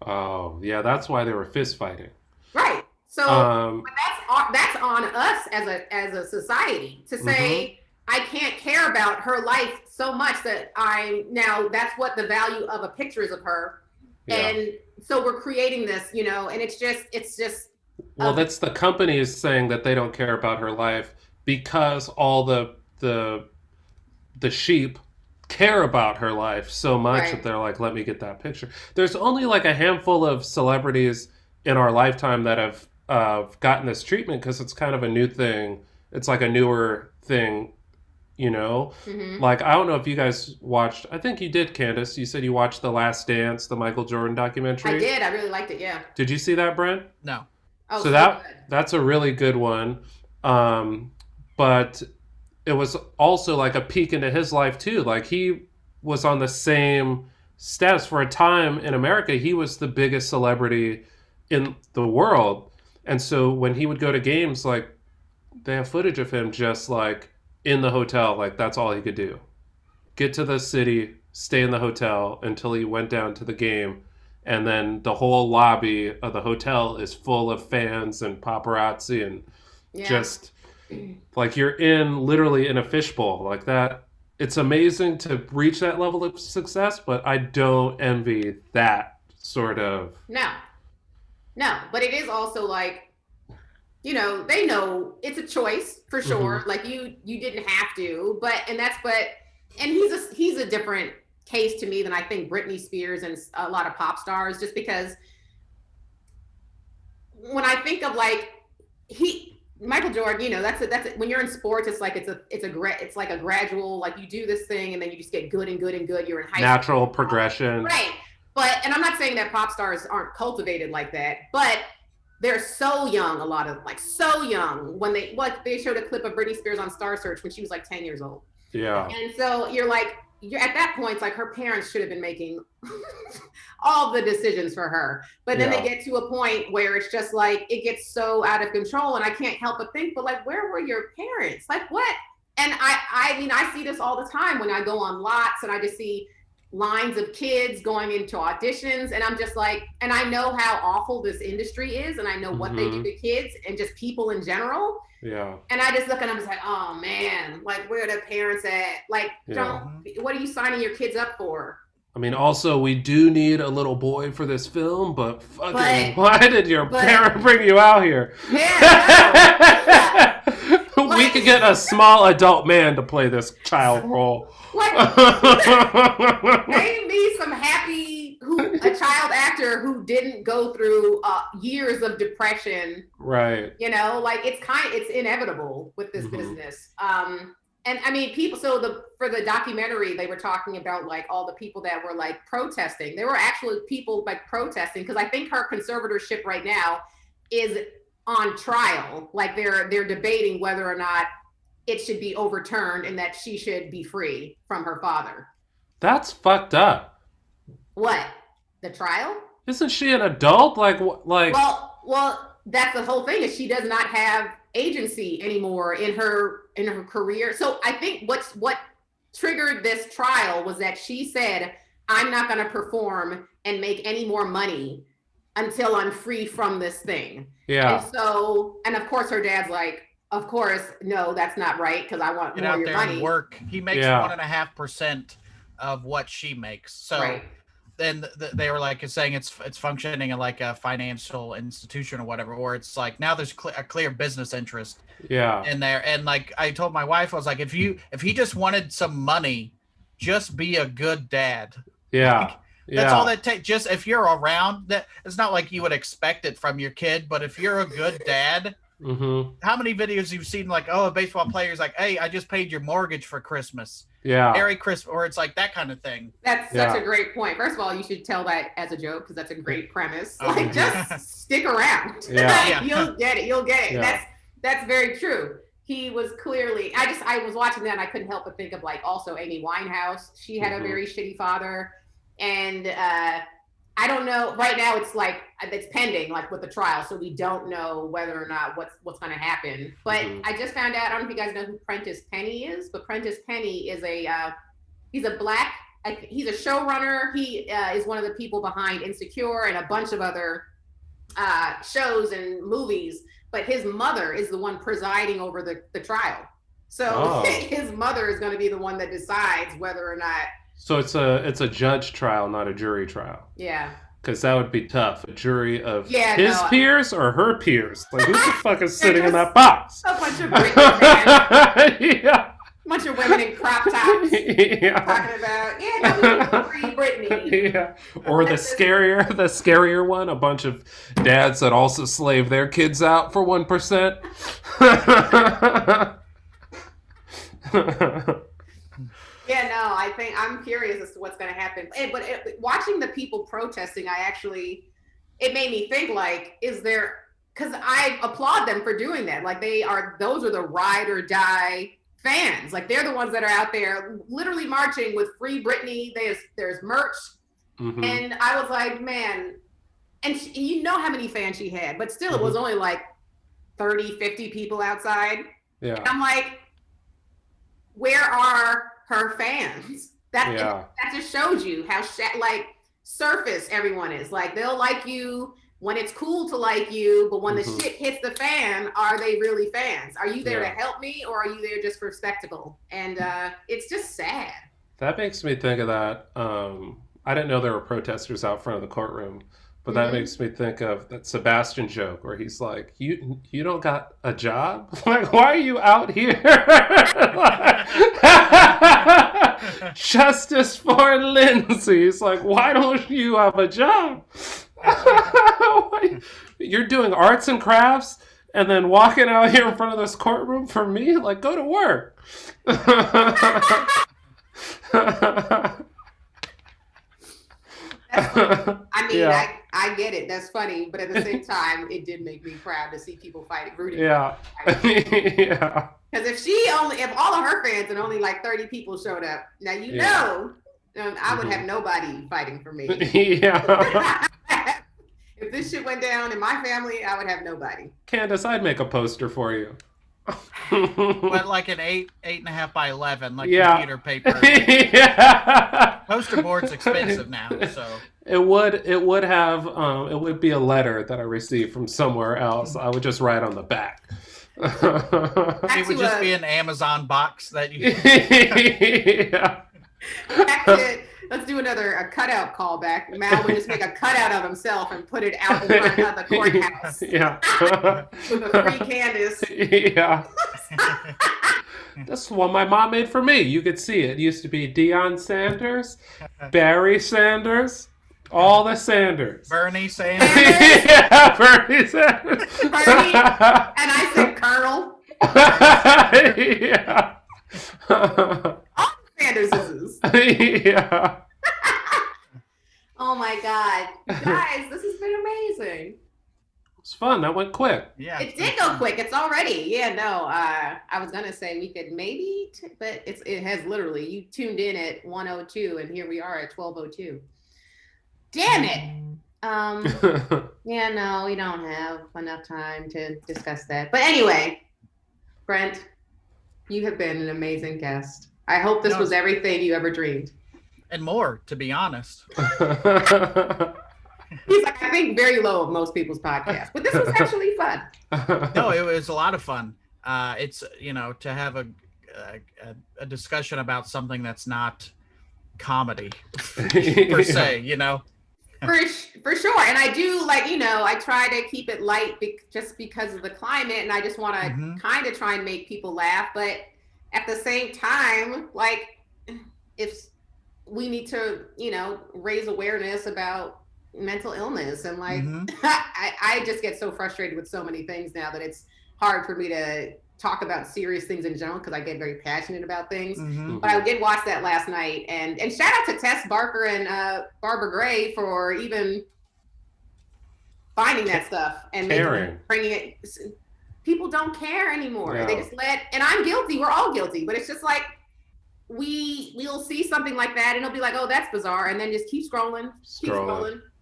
Oh yeah, that's why they were fist fighting. Right. So when that's that's on us as a society to say, I can't care about her life so much that that's what the value of a picture is of her. Yeah. And so we're creating this, and it's just. Well, that's the company is saying that they don't care about her life because all the sheep care about her life so much that they're like, let me get that picture. There's only like a handful of celebrities in our lifetime that have gotten this treatment because it's kind of a new thing. It's like a newer thing, Like, I don't know if you guys watched, I think you did, Candice. You said you watched The Last Dance, the Michael Jordan documentary. I did. I really liked it, yeah. Did you see that, Brent? No. Oh, so that's a really good one. But it was also like a peek into his life too. Like, he was on the same status for a time in America. He was the biggest celebrity in the world. And so when he would go to games, like, they have footage of him just like in the hotel. Like, that's all he could do. Get to the city, stay in the hotel until he went down to the game. And then the whole lobby of the hotel is full of fans and paparazzi and just like you're literally in a fishbowl like that. It's amazing to reach that level of success, but I don't envy that sort of. No, but it is also like, they know it's a choice for sure. Like you didn't have to, and he's a different case to me than I think Britney Spears and a lot of pop stars, just because when I think of like Michael Jordan, that's it. When you're in sports, it's like it's like a gradual, like you do this thing and then you just get good and good and good. You're in high natural school. progression, right? And I'm not saying that pop stars aren't cultivated like that, but they're so young. A lot of so young when they showed a clip of Britney Spears on Star Search when she was like 10 years old. Yeah, and so you're at that point, it's like her parents should have been making all the decisions for her. But then they get to a point where it's just like, it gets so out of control. And I can't help but think, but like, where were your parents? Like what? And I see this all the time when I go on lots and I just see lines of kids going into auditions. And I'm just like, and I know how awful this industry is. And I know what they do to kids and just people in general. Yeah. And I just look and I'm just like, oh man, like where are the parents at? Like, what are you signing your kids up for? I mean, also, we do need a little boy for this film, but why did your parent bring you out here? Yeah, no. We could get a small adult man to play this child role. Name me some a child actor who didn't go through years of depression. Right. It's inevitable with this business. And I mean, people, for the documentary, they were talking about like all the people that were like protesting. There were actually people like protesting because I think her conservatorship right now is on trial. Like they're debating whether or not it should be overturned and that she should be free from her father. That's fucked up. What? The trial? Isn't she an adult? Well, that's the whole thing is she does not have agency anymore in her career. So I think what triggered this trial was that she said, I'm not going to perform and make any more money until I'm free from this thing. Yeah. And of course her dad's like, of course, no, that's not right because I want more of your money. And work. He makes 1.5% of what she makes. So then they were like saying it's functioning in like a financial institution or whatever, or it's like now there's a clear business interest in there. And like I told my wife, I was like, if he just wanted some money, just be a good dad. Yeah. That's all that takes. Just if you're around, that it's not like you would expect it from your kid, but if you're a good dad. How many videos you've seen like, a baseball player's like, hey, I just paid your mortgage for Christmas. Yeah. Merry Christmas. Or it's like that kind of thing. That's such a great point. First of all, you should tell that as a joke because that's a great premise. Like just stick around. Yeah. You'll get it. Yeah. That's very true. He was clearly, I was watching that and I couldn't help but think of like also Amy Winehouse. She had a very shitty father. And I don't know. Right now, it's like it's pending, like with the trial, so we don't know whether or not what's going to happen. But I just found out. I don't know if you guys know who Prentice Penny is, but Prentice Penny is he's a showrunner. He is one of the people behind Insecure and a bunch of other shows and movies. but his mother is the one presiding over the trial. So his mother is going to be the one that decides whether or not. So it's a judge trial, not a jury trial. Yeah. Because that would be tough. A jury of peers or her peers. Like, who the fuck is sitting in that box? A bunch of Britney fans. Yeah. A bunch of women in crop tops talking about, no, we free Britney. Yeah. Or the scarier one, a bunch of dads that also slave their kids out for 1%. Yeah, no, I'm curious as to what's going to happen. But watching the people protesting, it made me think, like, because I applaud them for doing that. Like, those are the ride or die fans. Like, they're the ones that are out there literally marching with Free Britney. There's merch. Mm-hmm. And I was like, man, and you know how many fans she had, but still it was only like 30, 50 people outside. Yeah. And I'm like, where are her fans? That just shows you how surface everyone is. Like, they'll like you when it's cool to like you, but when the shit hits the fan, are they really fans? Are you there to help me, or are you there just for spectacle? And it's just sad. That makes me think of that. I didn't know there were protesters out front of the courtroom, but that makes me think of that Sebastian joke where he's like, you don't got a job? Like, why are you out here? Justice for Lindsay. He's like, why don't you have a job? You're doing arts and crafts and then walking out here in front of this courtroom for me? Like, go to work. I mean, I get it. That's funny, but at the same time, it did make me proud to see people rooting. Yeah. Yeah. Because if all of her fans and only like 30 people showed up, now I would have nobody fighting for me. Yeah. If this shit went down in my family, I would have nobody. Candice, I'd make a poster for you. But like an 8.5 by 11, like computer paper. Poster board's expensive now, so it would have it would be a letter that I received from somewhere else. I would just write on the back. It would just be an Amazon box that you. Let's do a cutout callback. Mal would just make a cutout of himself and put it out in front of the courthouse. Yeah. With a free Candice. Yeah. That's one my mom made for me. You could see it. It used to be Deion Sanders, Barry Sanders, all the Sanders. Bernie Sanders. Yeah, Bernie Sanders. Bernie. And I said Colonel. Yeah. All Sanderses. Yeah. Oh my God. Guys, this has been amazing. It's fun. That went quick. Yeah. It did go quick. It's already. Yeah, no. I was gonna say we could maybe, but it has literally. You tuned in at 1:02, and here we are at 12:02. Damn it. Yeah, no, we don't have enough time to discuss that. But anyway, Brent, you have been an amazing guest. I hope this was everything you ever dreamed. And more, to be honest. He's like, I think very low of most people's podcasts, but this was actually fun. No, it was a lot of fun. It's, to have a discussion about something that's not comedy per se, For sure. And I do I try to keep it light just because of the climate. And I just want to kind of try and make people laugh. But at the same time, if we need to, raise awareness about mental illness and I just get so frustrated with so many things now that it's hard for me to talk about serious things in general because I get very passionate about things. But I did watch that last night and shout out to Tess Barker and Barbara Gray for even finding that stuff and bringing it. People don't care anymore. No. They just and I'm guilty. We're all guilty, but it's just like we'll see something like that and it'll be like, oh, that's bizarre, and then just keep scrolling.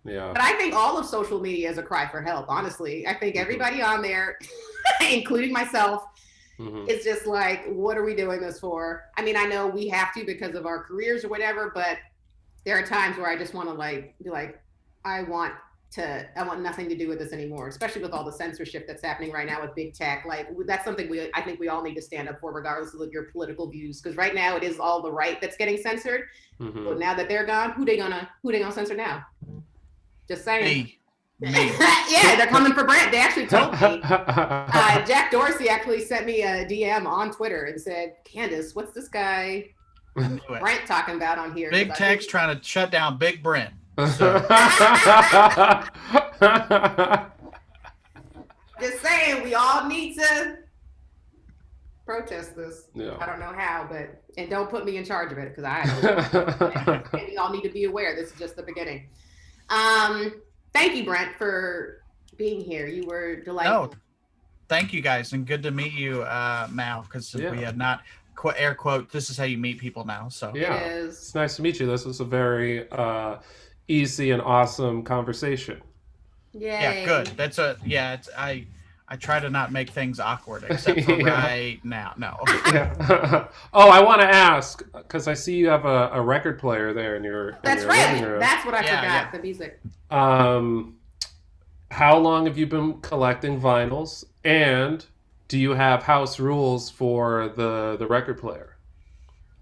Yeah. But I think all of social media is a cry for help, honestly. I think everybody on there, including myself, is just like, what are we doing this for? I mean, I know we have to because of our careers or whatever, but there are times where I just want to be like, I want I want nothing to do with this anymore, especially with all the censorship that's happening right now with big tech. Like that's something I think we all need to stand up for, regardless of your political views. Because right now it is all the right that's getting censored. But now that they're gone, who they gonna censor now? Just saying. Me. Yeah, they're coming for Brent. They actually told me. Jack Dorsey actually sent me a DM on Twitter and said, "Candice, what's this guy Brent talking about on here?" Big tech's trying to shut down Big Brent. So. Just saying, we all need to protest this. Yeah. I don't know how, and don't put me in charge of it because I don't know. And we all need to be aware. This is just the beginning. Thank you, Brent, for being here. You were delightful. No, thank you guys, and good to meet you, Mal, because we had not air quote. This is how you meet people now. So yeah, it is. It's nice to meet you. This was a very easy and awesome conversation. Yay. Yeah, good. That's I try to not make things awkward, except for right now. No. Yeah. Oh, I want to ask, because I see you have a record player there in your living room. That's what I forgot. The music. How long have you been collecting vinyls, and do you have house rules for the record player?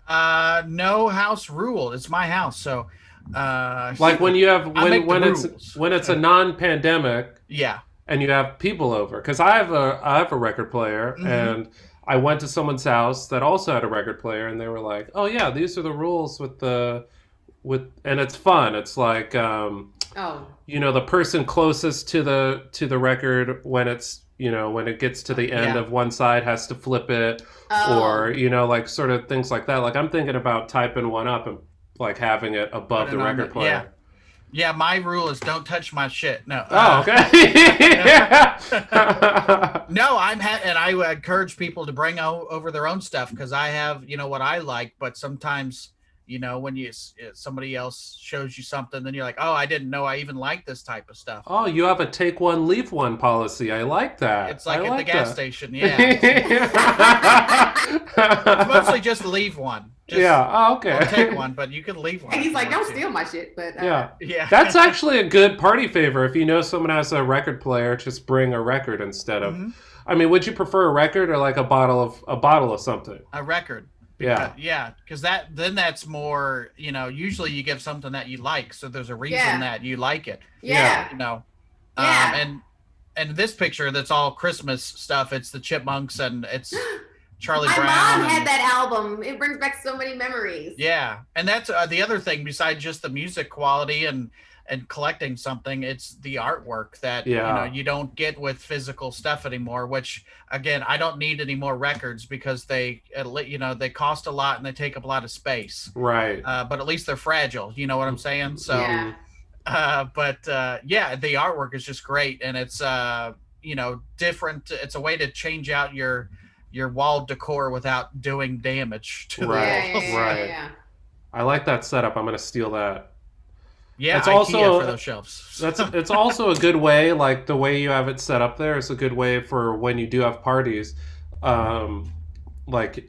No house rule. It's my house, so. Like when you have when it's a non-pandemic. Yeah. And you have people over, because I have a record player, and I went to someone's house that also had a record player, and they were like, "Oh yeah, these are the rules and it's fun. It's like the person closest to the record, when it's when it gets to the end of one side, has to flip it, or like sort of things like that. Like I'm thinking about typing one up and like having it above the record player." Yeah, my rule is don't touch my shit. No. Okay. No, and I encourage people to bring over their own stuff, because I have, what I like, but sometimes, when somebody else shows you something, then you're like, oh, I didn't know I even like this type of stuff. Oh, you have a take one, leave one policy. I like that. It's like at the gas station. Yeah. It's mostly just leave one. Okay. I'll take one, but you can leave one. And he's like, don't steal my shit. But yeah. That's actually a good party favor. If you know someone has a record player, just bring a record instead of. I mean, would you prefer a record or like a bottle of something? A record. Because that's more. Usually you give something that you like, so there's a reason that you like it. And this picture, that's all Christmas stuff. It's the Chipmunks and it's. Charlie Brown. My mom had that album. It brings back so many memories. Yeah, and that's the other thing. Besides just the music quality and collecting something, it's the artwork that you don't get with physical stuff anymore. Which again, I don't need any more records, because they cost a lot and they take up a lot of space. Right. But at least they're fragile. You know what I'm saying? So. Yeah. The artwork is just great, and it's different. It's a way to change out your wall decor without doing damage to the walls. Yeah. I like that setup. I'm going to steal that. Yeah, it's IKEA also for those shelves. It's also a good way, like the way you have it set up there is a good way for when you do have parties. Like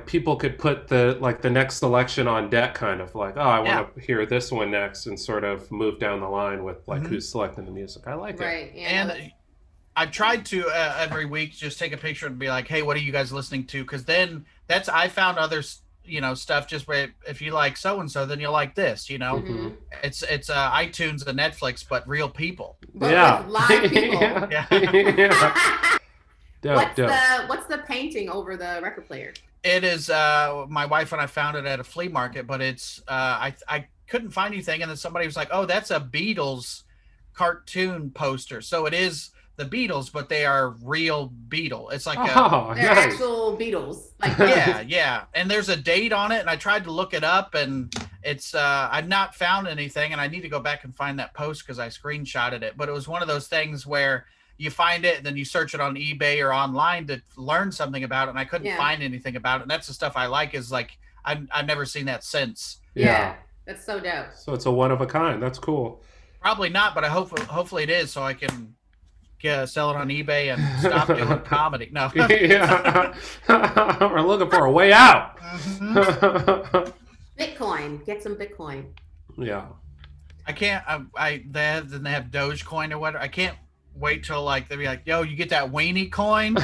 people could put the next selection on deck, kind of like, I want to hear this one next, and sort of move down the line with who's selecting the music. I like it. Right. Yeah, and I've tried to every week just take a picture and be like, hey, what are you guys listening to? Because then I found other stuff, just where if you like so and so, then you'll like this. It's iTunes and Netflix, but real people. But with live people. What's the painting over the record player? It is my wife and I found it at a flea market, but it's I couldn't find anything, and then somebody was like, oh, that's a Beatles cartoon poster. So it is the Beatles, but they are real Beetle. It's like they're actual Beatles. Like yeah. And there's a date on it, and I tried to look it up, and it's I've not found anything, and I need to go back and find that post because I screenshotted it. But it was one of those things where you find it, and then you search it on eBay or online to learn something about it, and I couldn't find anything about it. And that's the stuff I like, is like I've never seen that since. Yeah, that's so dope. So it's a one of a kind. That's cool. Probably not, but hopefully it is, so I can sell it on eBay and stop doing comedy. No. We're looking for a way out. Bitcoin. Get some Bitcoin. Yeah. I can't. Then they have Dogecoin or whatever. I can't wait till like they'll be like, "Yo, you get that weenie coin?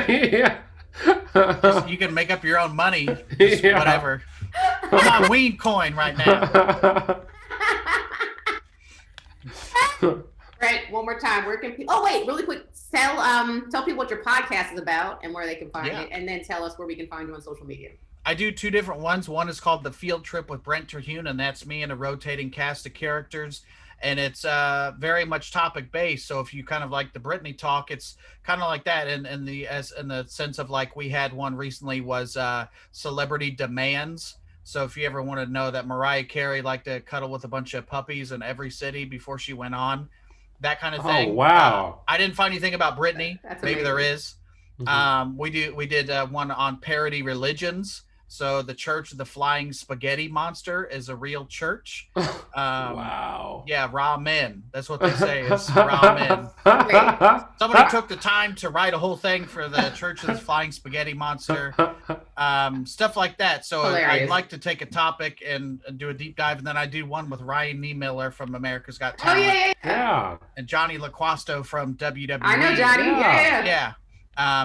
Yeah. You can make up your own money, just whatever." I'm on Ween coin right now. Right, one more time. Where can people? Oh wait, really quick. Tell people what your podcast is about and where they can find it, and then tell us where we can find you on social media. I do 2 different ones. One is called The Field Trip with Brent Terhune, and that's me and a rotating cast of characters. And it's very much topic based. So if you kind of like the Britney talk, it's kind of like that. And in the sense of like we had one recently was celebrity demands. So if you ever want to know that Mariah Carey liked to cuddle with a bunch of puppies in every city before she went on, that kind of thing. Oh, wow. I didn't find anything about Britney. Maybe there is. Mhm. We did one on parody religions. So the Church of the Flying Spaghetti Monster is a real church. Wow. Yeah, raw men. That's what they say is raw men. Somebody took the time to write a whole thing for the Church of the Flying Spaghetti Monster. Stuff like that. So Hilarious. I'd like to take a topic and do a deep dive, and then I do one with Ryan Niemiller from America's Got Oh Talent. Yeah. And Johnny LaQuasto from WWE. I know Johnny. Yeah. Yeah.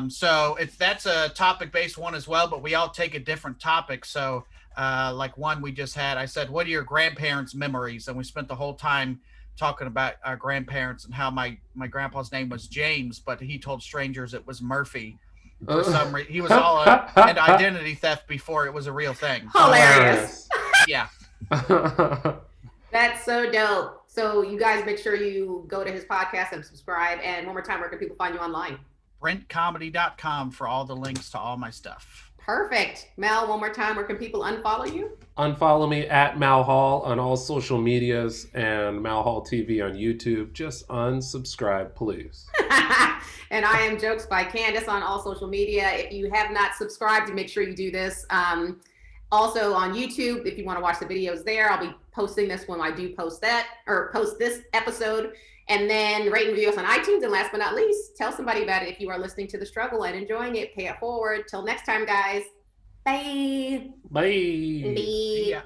So that's a topic-based one as well, but we all take a different topic. So like one we just had, I said, what are your grandparents' memories? And we spent the whole time talking about our grandparents and how my grandpa's name was James, but he told strangers it was Murphy. For some reason, he was all into identity theft before it was a real thing. Hilarious. Yeah. That's so dope. So you guys make sure you go to his podcast and subscribe. And one more time, where can people find you online? BrentComedy.com for all the links to all my stuff. Perfect. Mal, one more time, where can people unfollow you? Unfollow me at Mal Hall on all social medias and Mal Hall TV on YouTube. Just unsubscribe, please. And I am Jokes by Candice on all social media. If you have not subscribed, make sure you do this. Also on YouTube, if you want to watch the videos there, I'll be posting this when I do post this episode. And then rate and review us on iTunes. And last but not least, tell somebody about it if you are listening to The Struggle and enjoying it. Pay it forward. Till next time, guys. Bye. Bye. Bye. Yeah.